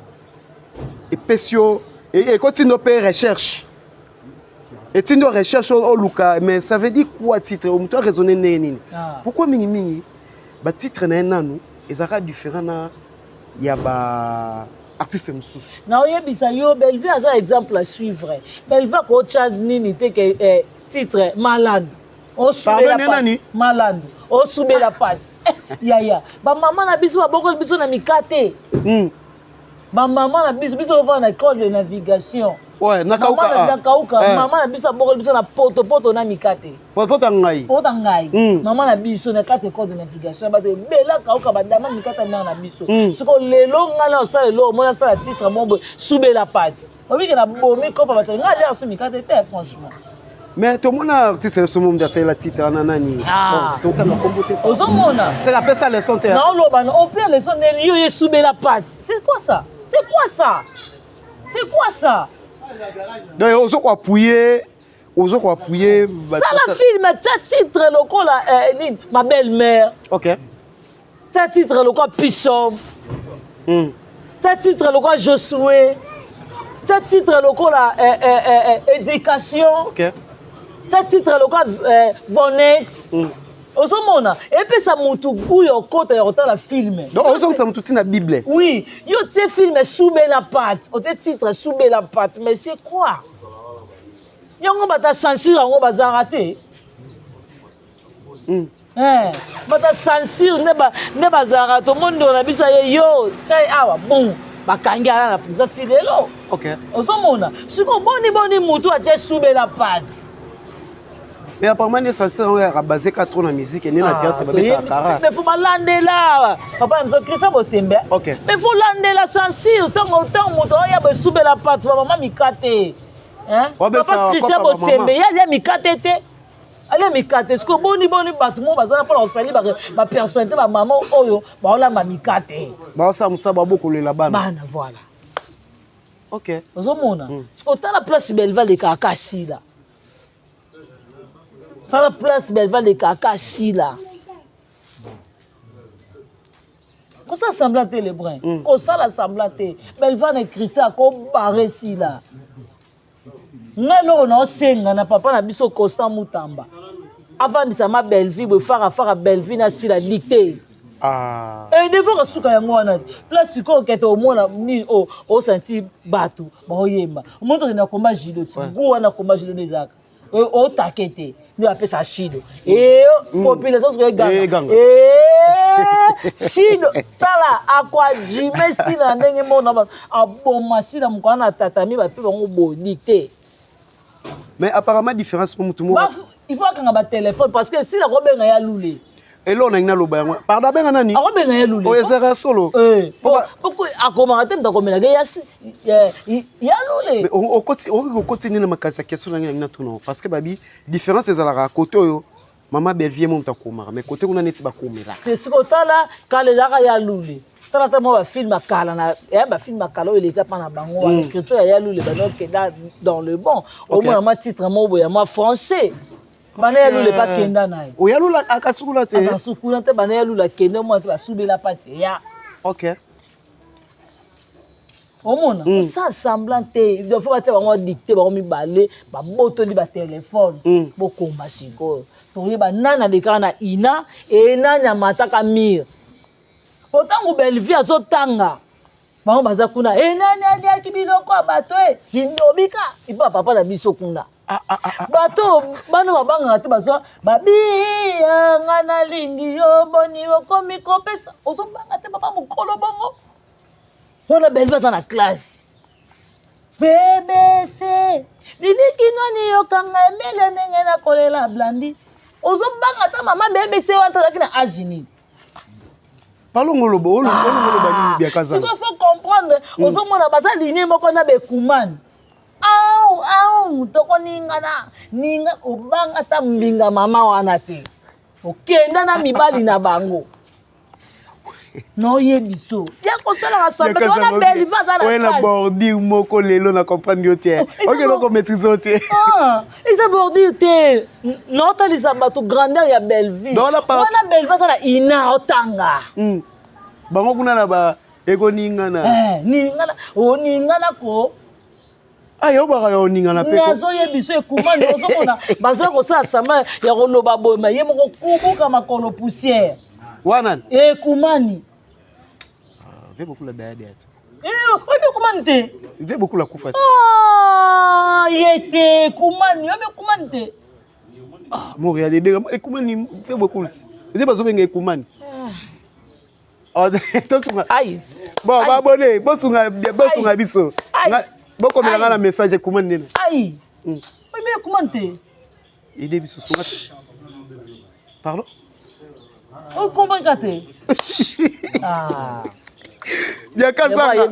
Speaker 2: et pesio et continue faire recherche et tu dois rechercher au Luka mais ça veut dire quoi titre on doit raisonner nini pourquoi mingi ba titre na nanu ezaka différent ya ba artiste mususu.
Speaker 1: Na oyebisa yo Bellevue aza exemple à suivre. Bellevue ko charge nini te que titre malade. O soubela nani? Malade. O soubela pâte. Ya. Ba maman na biso ba boko biso na mikate. Ba maman na biso va na école de navigation.
Speaker 2: Ouais, nakauka.
Speaker 1: Maman na biso boko biso na poto na mikate.
Speaker 2: Poto ngai.
Speaker 1: Maman na biso na kate école de navigation ba de bela kauka ba dama mikata na biso. Siko lelo ngala osala lelo mona sala titre mombo soubela pâte. Obi que na bomi ko ba ngala ya so mikate te franchement.
Speaker 2: Mais tout le monde a artiste ce monde c'est la titre nani. Donc on a composé ça.
Speaker 1: Ozomona.
Speaker 2: C'est la personne leçon terre.
Speaker 1: Non loba au pire leçon de yo soubela pâte. C'est quoi ça? Donc
Speaker 2: ozo ko appuyer
Speaker 1: ça la film ça titre lokola ma belle-mère.
Speaker 2: OK.
Speaker 1: Ça titre lokola Pichon. Ça titre lokola Josué. Ça titre lokola éducation.
Speaker 2: OK.
Speaker 1: Ça titre lokola Bonnet. Ozomona et puis ça mutu guyo kota ya otala film.
Speaker 2: Donc ozo ça mutu na Bible.
Speaker 1: Oui, yo te film soubela pâte, o te titre soubela pâte, mais c'est quoi? Yango bata censure yango bazarate. Bata censure ne bazarate to mondo na bisa yo chai awa bon bakangi ala na prison tilelo.
Speaker 2: OK.
Speaker 1: Ozomona, siko boni mutu a te soubela pâte.
Speaker 2: Mais apparemment ça sert basé quatre na musique et na théâtre ba beta kara.
Speaker 1: Mais faut landela. Papa nous Christian Bosembe.
Speaker 2: OK.
Speaker 1: Mais faut landela censure tant moto ya be soubela pâte maman mikate. Hein? Papa Christian Bosembe ya mikate te. Ale mikate siko boni batu mo bazana pour osali ba personnalité ba maman oyo ba ola ma mikate.
Speaker 2: Ba sa musa ba boko lela bana.
Speaker 1: Bana voilà.
Speaker 2: OK.
Speaker 1: Ozomona. Siko ta la place Bellevue de Kakasi là. Dans la place Bellevue de Kakasi là. Comment ça semble te les brins? Comment ça la semble te? Bellevue de critique comme barré si là. Ngalo na senga na papa na biso Constant Mutamba. Avant de ça ma Bellevue be fara Bellevue na si la dictée. Et des fois suka yango wana. Place ko kete au moins ni au senti batu ba oyemba. Monto na komba jilo tu. Go wana komba jilo nezaka. O takete ni appelle ça Chido et population ce ganga Chido tala akwa jime si na ndenge mona ba aboma si na mukana tatami ba pe bango bodicté.
Speaker 2: Mais apparemment différence pour tout le monde.
Speaker 1: Il faut qu'on a téléphone parce que si la robe nga ya lulé
Speaker 2: et là on a une loba yango pardon benga nani
Speaker 1: robe nga ya lulé
Speaker 2: o ezera solo
Speaker 1: pourquoi akoma te ndakoma ya lulé
Speaker 2: mais au continue na makasa question na tuno parce que babi différence ezala côté oyo mama Bellevue mon takoma mais côté kuna neti ba komela
Speaker 1: c'est ce côté là quand les ara ya lulé tala mo ba film akala na ba film akala ile ka pana bango l'écriture ya lulé ba donc dans le bon au moins ma titre mo boya ma français bana ya lulé pas kenda na
Speaker 2: o ya lula akasukula te
Speaker 1: akasukula te bana ya lula kenda mo ba soubela pati ya
Speaker 2: OK.
Speaker 1: Omona ça semblant te de fois ba bango dicter ba mi balé ba botoli ba téléphone bokomba siko to yeba nana de kana ina e nanya mataka mir otango Bellevue azotanga bango baza kuna e nani ali biloko bato e hindobika ipa papa na biso kuna bato bana babanga te bazo babi ngana lingi yo boni okomi kopesa ozobanga te papa mukolo bongo on a Bellevue dans la classe BBC diliki ngani yo kanga emele nenge na kolela blandi ozobanga ta mama BBC wanta na Agini.
Speaker 2: Parlons ngolobo ngoloba bien kaza.
Speaker 1: Il faut comprendre ozomona baza ligne moko na bekumani. Au toko ninga obanga ta mbinga mama wana te. Okenda na mibali na bango. No yebiso. Ya kosala rassemble on a Bellevue za la.
Speaker 2: Ouais na bordir moko lelo na comprendre yo te. OK donc maîtriser te.
Speaker 1: Ils bordir te. Non ta lisabato grandeur ya Bellevue. On a Bellevue za la ina otanga.
Speaker 2: Bango kuna na ba ego ningana.
Speaker 1: Ningana ko.
Speaker 2: Ayo ba yo ningana pe ko.
Speaker 1: Nazo yebiso ekumani ozomona bazo ko sa sama ya koloba boyema ye moko kubuka makolo poussière.
Speaker 2: Wanan
Speaker 1: Ekumani.
Speaker 2: fait beaucoup la diabète.
Speaker 1: Comment tu
Speaker 2: Il fait beaucoup la koufati.
Speaker 1: Ah, il était comment tu
Speaker 2: Ah, Montréal, et Koumani fait beaucoup. Vous avez besoin de Koumani.
Speaker 1: Aïe.
Speaker 2: Bon, abonné, bosunga biso. Bon, comme il a un message, Koumani.
Speaker 1: Aïe. Oui, mais comment tu
Speaker 2: Il est biso. Pardon?
Speaker 1: Oh, comment tu Ah.
Speaker 2: Bien Kazanga.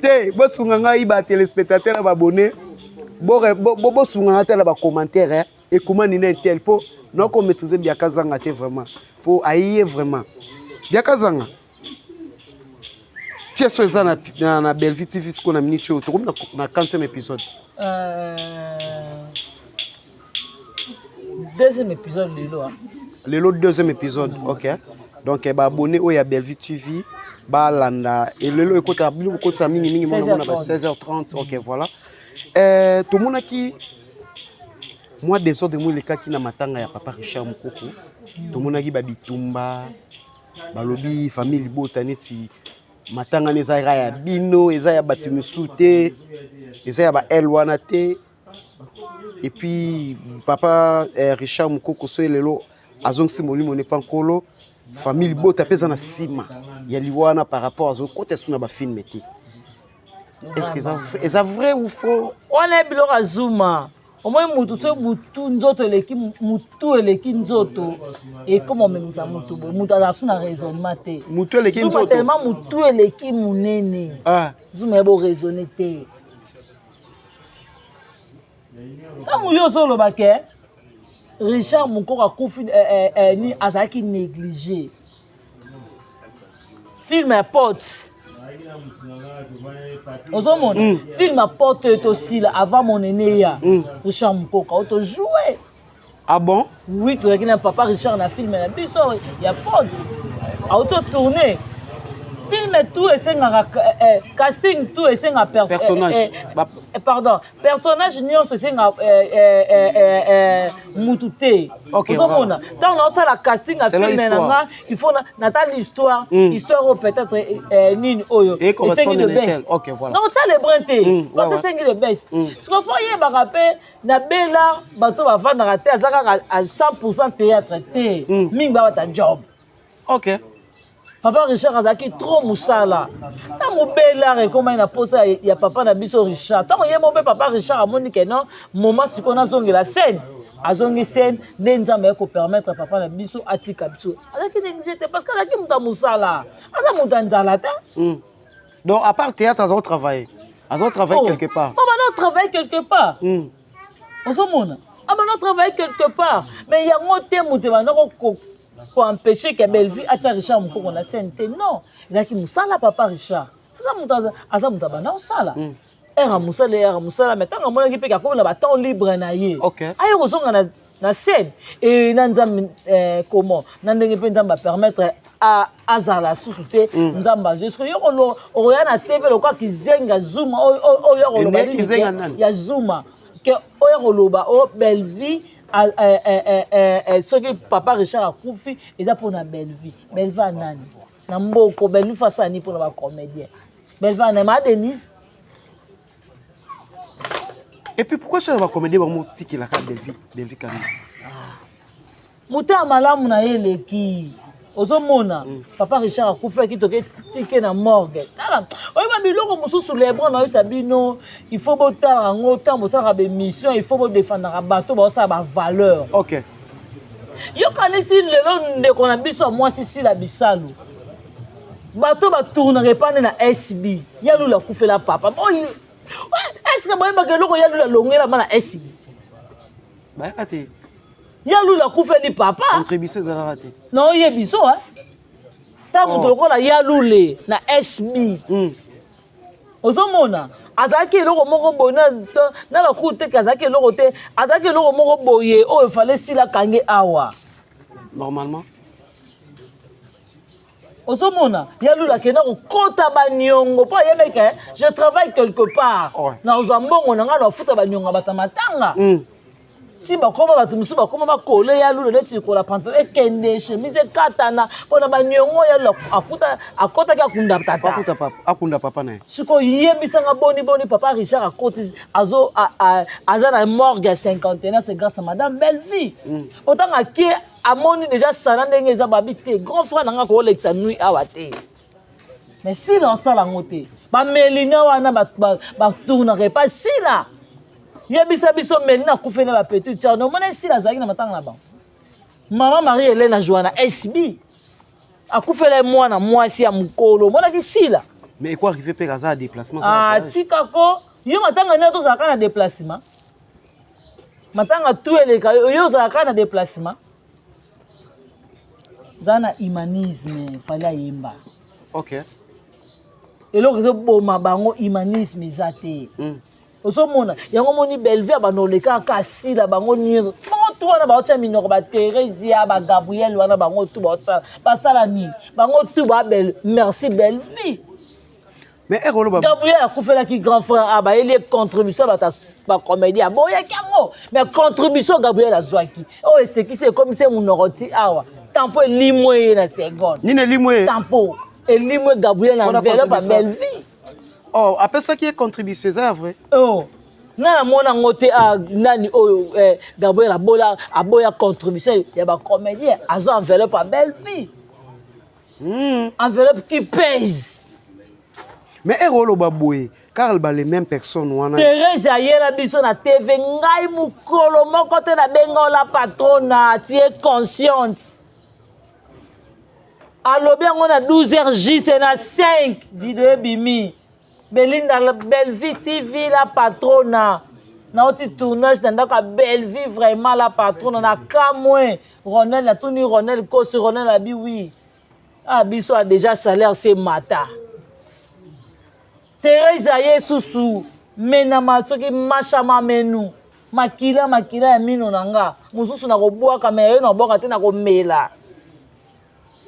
Speaker 2: Té, bosunga nga iba téléspectateur abonné. Bosunga nga ba commentaire et comment ni tel po non qu'on maîtriser bien Kazanga té vraiment pour aïe vraiment. Bien Kazanga. Pièce eza na Bellevue TV ce qu'on a minute au tour na 40e épisode.
Speaker 1: Deuxième épisode
Speaker 2: le deuxième épisode, OK. Donc ba abonné au ya Bellevue TV. Balanda et le côté à bleu côté à mini 16h30 OK voilà tout monde qui moi des sortes de moi les cas qui na matanga ya papa Richard Mukoko tout monde qui babitumba balobi famille botaneti matanga neza ya bino eza ya batu musute eza ya ba elwana te et puis papa Richard Mukoko so lelo azongsi molimo ne pas nkolo famille bota pesa na sima ya liwana par rapport à zo côté suna ba film métier. Est-ce que ça vrai ou faux?
Speaker 1: On est biloko azuma. Au moins mutu so mutu nzoto eleki mutu eleki nzoto et comment même ça mutu bo mutu ala suna raisonnement te.
Speaker 2: Mutu eleki nzoto.
Speaker 1: Tellement mutu eleki munene. Ah. Zuma bo raisonner te. Ta muyo so lo baké. Richard Mukoko a confié ni azaki négligé. Film à porte. Ozomona. Film à porte aussi là avant mon aîné ya. Richard Mukoko auto jouer.
Speaker 2: Ah bon?
Speaker 1: Oui, tu regardes papa Richard na film na biso ya porte. Auto tourner. Film tout et c'est casting tout et c'est un personnage. Pardon, personnage nion c'est un mututé. OK. Tant on ça la casting à film il faut natal l'histoire, histoire peut-être nini oyo.
Speaker 2: Et c'est le best. OK, voilà.
Speaker 1: Non, ça les brinté. Parce que c'est le best. Ce qu'on faut y ba rappeler na bela bato ba vendre raté à 100% théâtre té. Ming ba ta job.
Speaker 2: OK.
Speaker 1: Papa Richard azaki trop musala. Ta mobela comment il a posé ya papa na biso Richard. Ta moye mobe papa Richard amoni que non moment si qu'on a zongi la scène. Azongi scène nzambe ko permettre papa na biso atika biso. Azaki négligé parce que azaki muta musala. Aza muta nzala ta.
Speaker 2: Donc à part théâtre azon travailler. Azon travailler quelque part.
Speaker 1: Maman non travaille quelque part. Ozomona. Ah ben non travaille quelque part. Mais il y a ngote muta banoko pour empêcher que Bellevue atia Richard Mukoko na scène. Non, il a qui musala papa Richard. Aza muta bana osala. Era musala mais tant que qui peut ka ko na ba temps libre na ye.
Speaker 2: OK.
Speaker 1: Ayo kozonga na scène et na nzambe comment na ndenge pe nzamba permettre à azala susute nzamba jusque yo ko oya na TV lo kwa kizenga zuma oyo ko lo ya zuma que oyo ko lo ba o Bellevue ce que papa Richard a confié et pour na Bellevue. Bellevue a nani. Na mboko Bellevue face à ni pour la comédien. Bellevue a ma Denise.
Speaker 2: Et puis pourquoi je vais comédien ba moti ki la carte Bellevue quand même.
Speaker 1: Muta malamu na yele ki. Ozomona papa Richard a confié ki toke ticket na morgue. Tala. Oyo biloko mususu lebron na yo sabino, il faut botala ngo tambo sa ba mission, il faut défendre bateau ba sa ba valeur.
Speaker 2: OK.
Speaker 1: Yo kanisi lelo ndeko na biso moi si la bisalu. Bateau ba tourner pas na SB. Ya lula kufela papa. Bon, est-ce que boye ba keloko ya lula longela na SB?
Speaker 2: Ba ate.
Speaker 1: Ya lula kufeli papa.
Speaker 2: Contribution za raté.
Speaker 1: Non, ye biso hein. Ta muto lokola ya lule na SB. Ozomona azaki eloko moko bona na la coûte kazaki eloko te azaki eloko moko boye o il fallait sila kange awa
Speaker 2: normalement
Speaker 1: Ozomona ya lula kena ko kota banyongo pa yemeka je travaille quelque part na ozambongo na nga na futa banyongo batamatanga ti bakoma bato musu bakoma bakole ya lulu neti kola pantalon ekende chemise katana pona banyongo ya akota ki akunda tata
Speaker 2: akunda papa na ye
Speaker 1: siko yebisanga boni papa Richard akoti aza na morgue ya 51 c'est grâce à madame Belleville otanga ki amoni déjà sana ndenge eza babi te grand frère nanga ko lekisa nuit awa te mais si na osala ngo te bamelina wana batournake pas sila yebisa biso melina akufe na bapetit tiare nomona sila azalaki na matanga na bango mama Marie Hélène Joana SB akufela mwana mwasi ya mokolo monaki sila
Speaker 2: mais eko arrivé mpe kaza ya déplacement
Speaker 1: tikako yo matanga nde tozalaka na déplacement matanga tu eleka yo ozalaka na déplacement za na humanisme fali ayemba
Speaker 2: ok
Speaker 1: eloko ezoboma bango humanisme eza te ozomona yango moni Belleville banoleka kaka asila bango nyonso bango tu wana baotya minoko baThérésia bagabriel wana bango tu basala nini bango tu babel merci Belleville
Speaker 2: mais erolo
Speaker 1: Gabriel akufelaki grand frère bayeli contribution bacomédie aboyaki yango mais contribution Gabriel azwaki oyo esekisi ekomisi monoko ti awa tampo elimwe ye na seconde
Speaker 2: nini elimwe
Speaker 1: tampo elimwe Gabriel na enveloppe ya Belleville
Speaker 2: apesaki ye contribution eza ya vrai
Speaker 1: na mona ngo te nani oyo Gabriel aboya contribution ya bacomédien azwa enveloppe ya Belleville enveloppe qui pèse
Speaker 2: mais eroloba boye car les mêmes personnes wana
Speaker 1: Thérèse ayela biso na TV ngai mukolo moko te na benga la patrona tie consciente alobi yango na 12h J na 5 vidéo bimi Belinda la Belleville TV la patrona na oti tournage na ndaka Belleville vraiment la patrona na kamwe Ronel na tuni Ronel kosi Ronel abi oui biso a déjà salaire c'est mata Thérèse aye susu menama soki mashama menu makila ya mino nanga mususu na kobwaka me yo na boka te na komela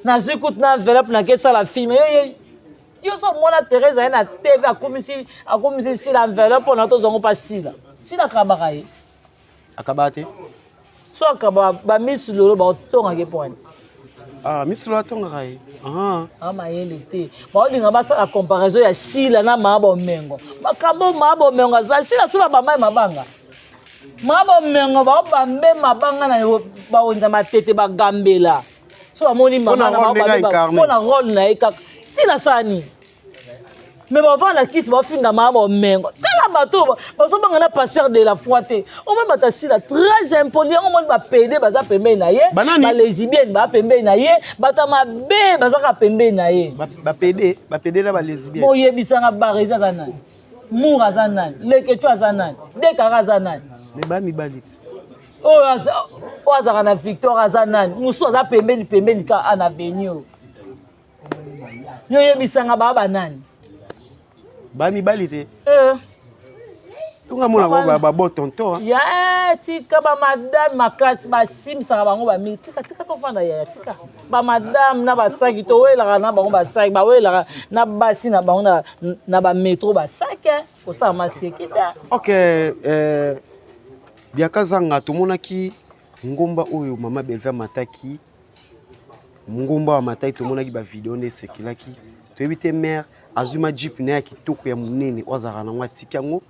Speaker 1: na zikut na enveloppe na kesa la film yo so mona Thérèse aye na TV akomisi si la enveloppe na to zongo pa sila sila kabaka ye
Speaker 2: akabate
Speaker 1: so akaba ba miss lolo ba tonga ke point
Speaker 2: miss lolo tonga ye
Speaker 1: mayele te baolinga basala comparaison ya sila na maabo mengo makambo maabo mengo aza sila so babamai mabanga maabo mengo baobambe mabanga na baonza matete bagambela so bamoni mama na role na ye kaka sila sani mais bavanda kiti bafinga maabo mengo tala bato bazobanga na passeur de la foi te omoi bato sila très impoli yango moni bapede baza pembeni na ye balesibienne baa pembeni na ye bato mabe bazaka pembeni na ye
Speaker 2: bapede na balesibienne
Speaker 1: boyebisanga baresi aza nani mour aza nani leketu aza nani dekara aza nani
Speaker 2: me bamibali ti
Speaker 1: oyo azaka na victoire aza nani mosu aza pembeni ka ana avenue yoyebisanga baa banani
Speaker 2: bamibali te tungamona bango babo tonto
Speaker 1: ya tika bamadame makasi basimisaka bango bamili tika tofanda yaya tika bamadame na basaki towelaka na bango basaki bawelaka na basi na bango na bametro basaki kosala maseki te
Speaker 2: ok biaka zanga tomonaki ngomba oyo mama Belleville mataki ngomba wa mataki tomonaki bavideo nde esekilaki toyebi te mare azuma jeep na ya kitoko ya monene ozaka nango atiki yango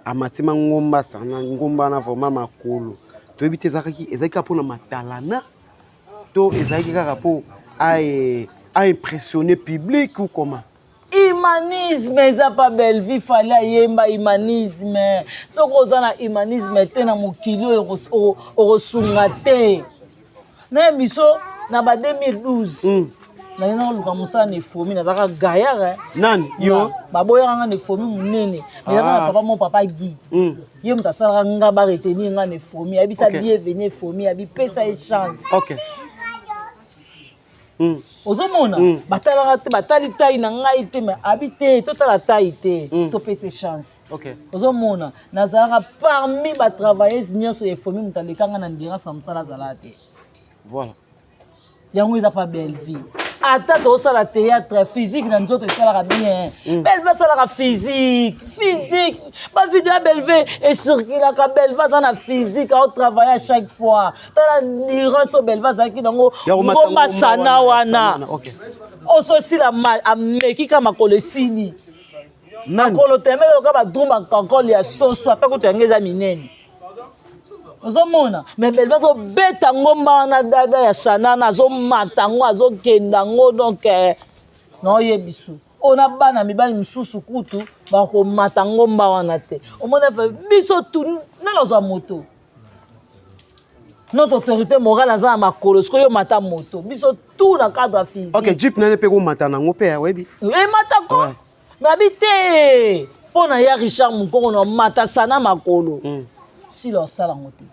Speaker 2: amatima ngomba sana ngomba na vraiment makolo toyebi te ezalaki kaka mpona matalana to ezalaki kaka mpo aimpressionner public ou comment
Speaker 1: humanisme eza pa Belleville fali ayemba humanisme soki oza na humanisme te na mokili oyo okosunga te na biso na ba 2012 na luka musala na efomi nazaka gayare
Speaker 2: nani yo
Speaker 1: baboyaka nga na efomi monene ezaka na papa mo papa Guy ye moto asalaka nga baretenir nga na efomi abisa bienvenu efomi abipesa ye chance ozomona batalaka te batali tai na ngai te me abi te totala tai te topesa chance ozomona nazalaka parmi batravailleuse nyonso ya efomi moto alekanga na ndingasa mosala azala te
Speaker 2: voilà
Speaker 1: yango eza pa Belleville ata tosala théâtre physique na nzoto esalaka bien belve asalaka physique bavideo ya belve esirkulaka belve aza na physique aotravaille à chaque fois tala nirance oyo belve azalaki nango ngomba sana wana ososila ameki ka makolo esili makolo temele oka badruma kankole ya soso ata kutu yango eza minene ozomona me belve azobeta ngomba wana dada ya sanana azomata ngo azokenda ngo donc naoyebisu ona bana mibali misusu kutu bakomata ngomba wana te omona fe biso tu nalozwa moto notre autorité morale aza na makolo siko yo mata moto biso tout na cadre physique
Speaker 2: ok jeep nane mpe komata nango mpe awebi
Speaker 1: ematako mabi te mpo na ya Richard Mukongo na mata sana makolo sila osala ngo te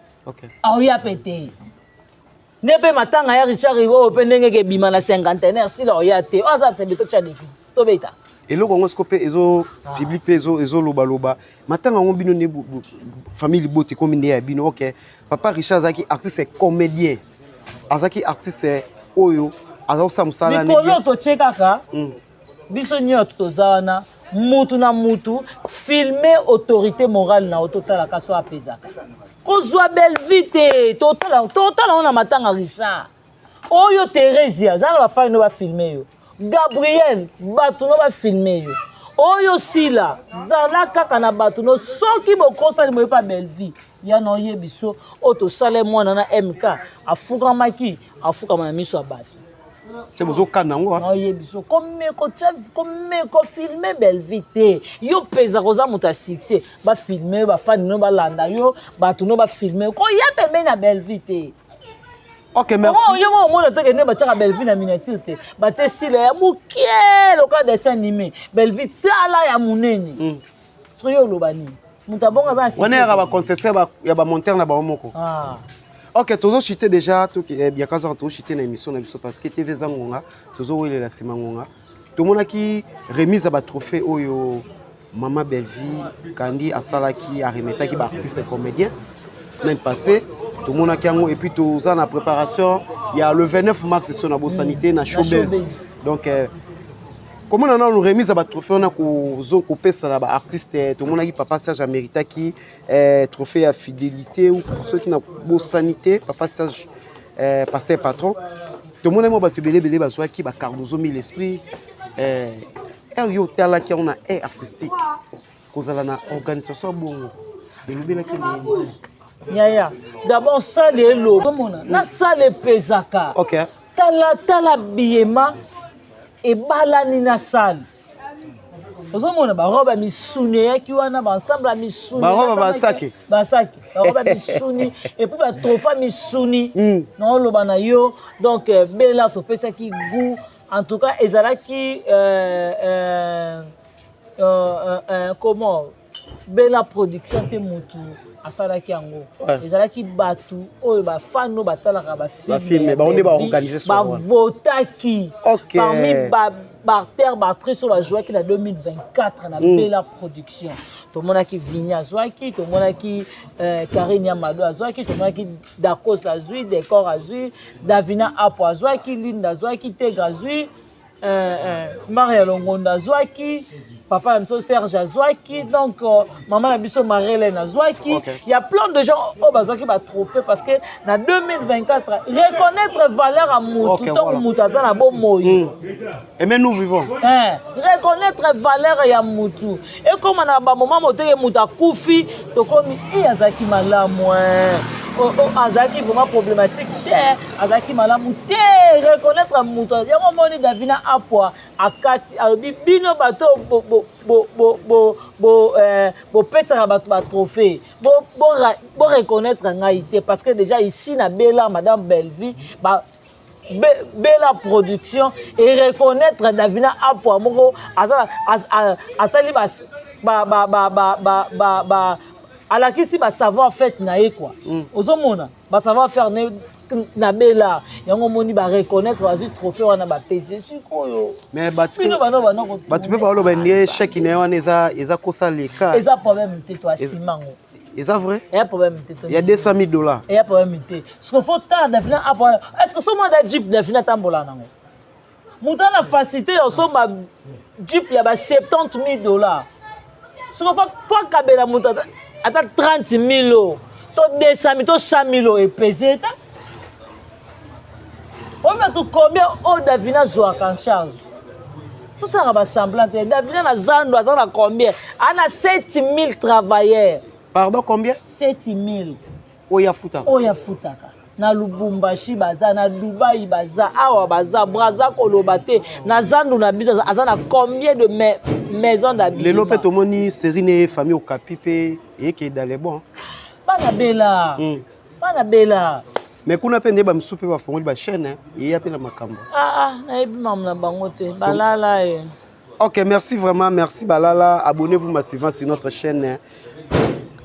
Speaker 1: aoya mpe te nde mpe matanga ya Richard oyo mpe ndenge ekebima na cinquantenaire sila oya te oyo aza te beto tya defi tobeta
Speaker 2: eloko yango siko mpe ezo public mpe ezolobaloba matanga yango bino nde famille bote komi nde ya bino ok papa Richard azalaki artiste comédien azalaki artiste oyo azakosala mosala
Speaker 1: mikolo totie kaka biso nyonso toza wana mutu na mutu filme autorité morale na ototalaka so apezaka kozwa belvi te totala ngo na matanga Richard oyo Thérèse aza na bafani no bafilme yo Gabriel bato no bafilme yo oyo sila zala kaka na bato no soki bokosali moyepa belvi ya na oyebi so oyo tosala mwana na MK afukamaki afukama na miso ya bato
Speaker 2: c'est bozokana yango
Speaker 1: oyebi so komeko filme belvi te yo peza koza moto ya succès bafilme bafani no balanda yo bato no bafilme koya pembeni na belvi te
Speaker 2: ok merci
Speaker 1: yo mo omona te kende batiaka belvi na miniature te batie style ya mokie lokola dessin animé belvi tala ya monene soki yo oloba nini moto abongo aza na
Speaker 2: wana yaka baconcession ya bamontere na bango moko ok tozochite déjà biakaza tozochite na émission na biso parce que tv eza ngonga tozowelela nsima ngonga tomonaki remise ya batrophée oyo mama belvi kandi asalaki aremetaki baartiste comédien semaine passée tomonaki yango et puis toza na préparation ya le 29 mars so na bosanité na showbiz donc comment on a une remise à ba trophée on a kopesa na ba artiste tomonaki papa Serge améritaki trophée à fidélité ou pour ceux qui na bosanité papa Serge pasteur patron tomonaki mo ba tebele bele ba soaki ba Cardozo mille esprit yo tala ki on a artistique kozala na organisation bongo elobelaki ni
Speaker 1: Yaya, d'abord ça les lots. Comment on a ça les pesaka.
Speaker 2: Ok.
Speaker 1: Tala biema et balani na salle. Vous avez ba robe misuni ya ki wana ba ensemble misuni.
Speaker 2: Ba robe basaki.
Speaker 1: Basaki. Ba robe misuni et puis ba trophée misuni. Non lo bana yo donc bela to pesa ki goût en tout cas ezalaki comment bela production te mutu asalaki yango ezalaki batu oyo bafani no batalaka bafilme
Speaker 2: baonde baorganize so
Speaker 1: bavotaki parmi baartère baactrice oyo bajouaki na 2024 na bela production tomonaki Vigny azwaki tomonaki Karine Amado azwaki tomonaki Dakos azwi Décor azwi Davina Apo azwaki Linda azwaki Tegra azwi Maria Longonda azwaki papa na biso Serge azwaki donc maman na biso Marie-Hélène azwaki il y a plein de gens au bazwaki ba trophée parce que na 2024 reconnaître valeur à mutu tant mutu aza na bo moyo
Speaker 2: et mais nous vivons
Speaker 1: reconnaître valeur ya mutu et comme na ba moment moteke mutu akufi to komi azaki malamu azaki vraiment problématique azaki malamu te reconnaître mutu yango moni Davina Apo akati alobi bino bato petaka bato ba trophée bo reconnaître ngai te parce que déjà ici na bela madame Belvi bela production et reconnaître Davina Apo moko asali alakisi ba savoir faire na ye quoi ozomona ba savoir faire na bela yango moni ba reconnaître bazui trophée wana ba pesi sikoyo
Speaker 2: mais batu pe baloba ndie chèque na wana eza kosa leka
Speaker 1: eza problème te to asimango
Speaker 2: eza vrai
Speaker 1: il y a problème te
Speaker 2: il y a $200,000
Speaker 1: il y a problème te ce qu'il faut tant Davina Apo est-ce que ce mois de Jeep Davina tambola nango Mouta na facilité osomba Jeep ya ba $70,000. Soko pas kabela mouta ata 30,000 to 200,000 to 100,000 et pesé ta. On va tout combien au Davina zoaka en charge. Tout ça va semblant. Davina na zando azana combien? Ana 7,000 travailleurs.
Speaker 2: Pardon, combien?
Speaker 1: 7,000.
Speaker 2: Oya futa.
Speaker 1: Oya futaka. Na Lubumbashi baza, na Dubai baza, awa baza, Braza kolobate, na zandu na biso azana combien de maisons d'habitat.
Speaker 2: Les lopes tomoni serine famille au capipe et qui est dans les bons.
Speaker 1: Bana bela. Bana bela.
Speaker 2: Mais kuna pende ba msupe ba fongoli ba chaîne et ya pena makambo.
Speaker 1: Na ebi mam na bangote. Balala e.
Speaker 2: OK, merci vraiment, merci Balala. Abonnez-vous massivement sur notre chaîne.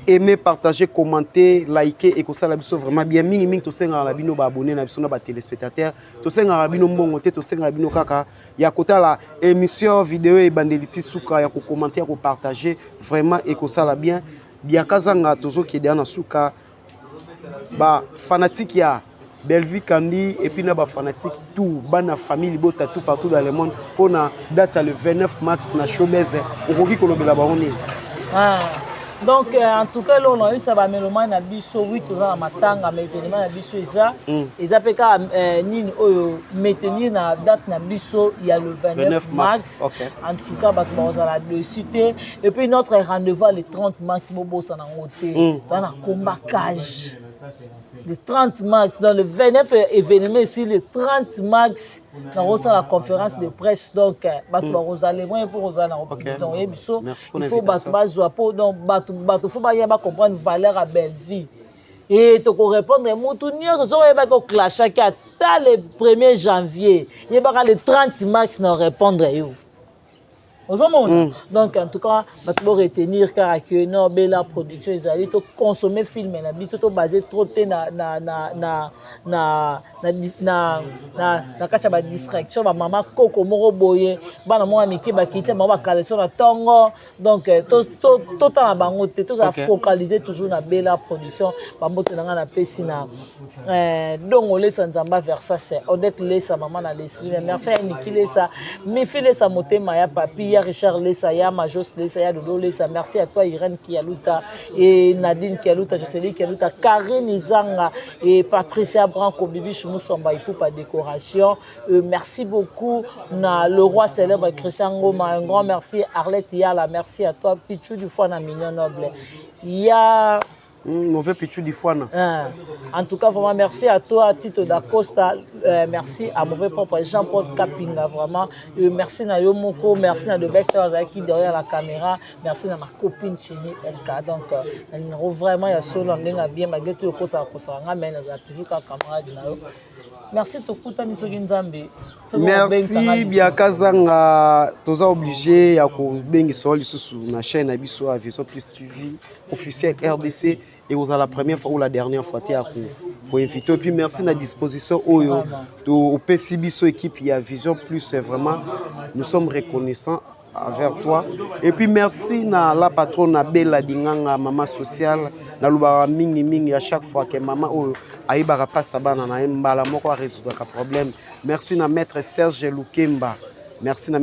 Speaker 2: Aimez, partagez, commentez, likez et que ça la biso vraiment bien mingi to senga la bino ba abonné na biso na ba téléspectateurs to senga la bino mbongo te to senga la bino kaka ya kota la émission vidéo et bandeliti suka ya ko commenter ya ko partager vraiment et que ça la bien kazanga tozo ki na suka ba fanatique ya Belleville Kandi et puis na ba fanatique tout bana famille bota tout partout dans le monde pour na date le 29 mars na showbiz okoki kolobela ba oni.
Speaker 1: Donc en tout cas là on a eu ça va mélomane na biso 8 ans matanga mais événement na biso ça peut ka nini oyo maintenir na date na biso il y a le 29 mars.
Speaker 2: Okay.
Speaker 1: En tout cas bah on a la cité et puis notre rendez-vous le 30 mars bobo ça na hôtel dans la combacage. Le 30 mars, dans le 29 événement ici, le 30 mars, dans la conférence de presse, donc, il faut comprendre valeur à belle vie. Et tu peux répondre, le 1er janvier, il y a le 30 mars, nous répondre. Donc en tout cas, je vais retenir car que non bella production ils to consommer film na biso to basé trop na kacha ba distraction ba mama koko moko boye bana mo amiki ba kiti ba collection na tongo donc to ta bango te to focaliser toujours na bella production ba moto na pesi na donc on laisse nzamba vers ça c'est Odette Lesa maman na Leslie merci à Niki Lesa mi file sa motema ya papi Richard Lesa, ya Majos Lesa, ya Dodo Lesa. Merci à toi Irène Kialuta et Nadine Kialuta, Jocelyne Kialuta, Karine Izanga et Patricia Branco, Bibi Choumoussamba et pour décoration. Merci beaucoup le roi célèbre Christian Ngoma. Un grand merci Arlette Yala, merci à toi Pichou du Fouana Mignon Noble. Il y a
Speaker 2: mauvais Pichou du Fouana.
Speaker 1: En tout cas, vraiment, merci à toi, Tito Dacosta. Merci à mauvais propre Jean-Paul Kapinga, vraiment. Merci à Yomoko, merci à De Bester qui derrière la caméra. Merci à ma copine Chini LK. Donc, vraiment, il y a ce nom bien, malgré tout, il y a toujours un camarade. Merci Tokuta Nisogin-Zambi.
Speaker 2: Merci Biakazanga. Tu as obligé à bengi sur la chaîne Abisso à Vision Plus TV officiel RDC et vous avez la première fois ou la dernière fois pour inviter. Et puis merci de la disposition au PCBisso équipe il y a Vision Plus vraiment nous sommes reconnaissants envers toi. Et puis merci na la patronne Bella Dinganga maman sociale na lubara mingi à chaque fois que maman aïbara passe bana na mbala moko résoudre un problème. Merci na maître Serge Lukemba. Merci na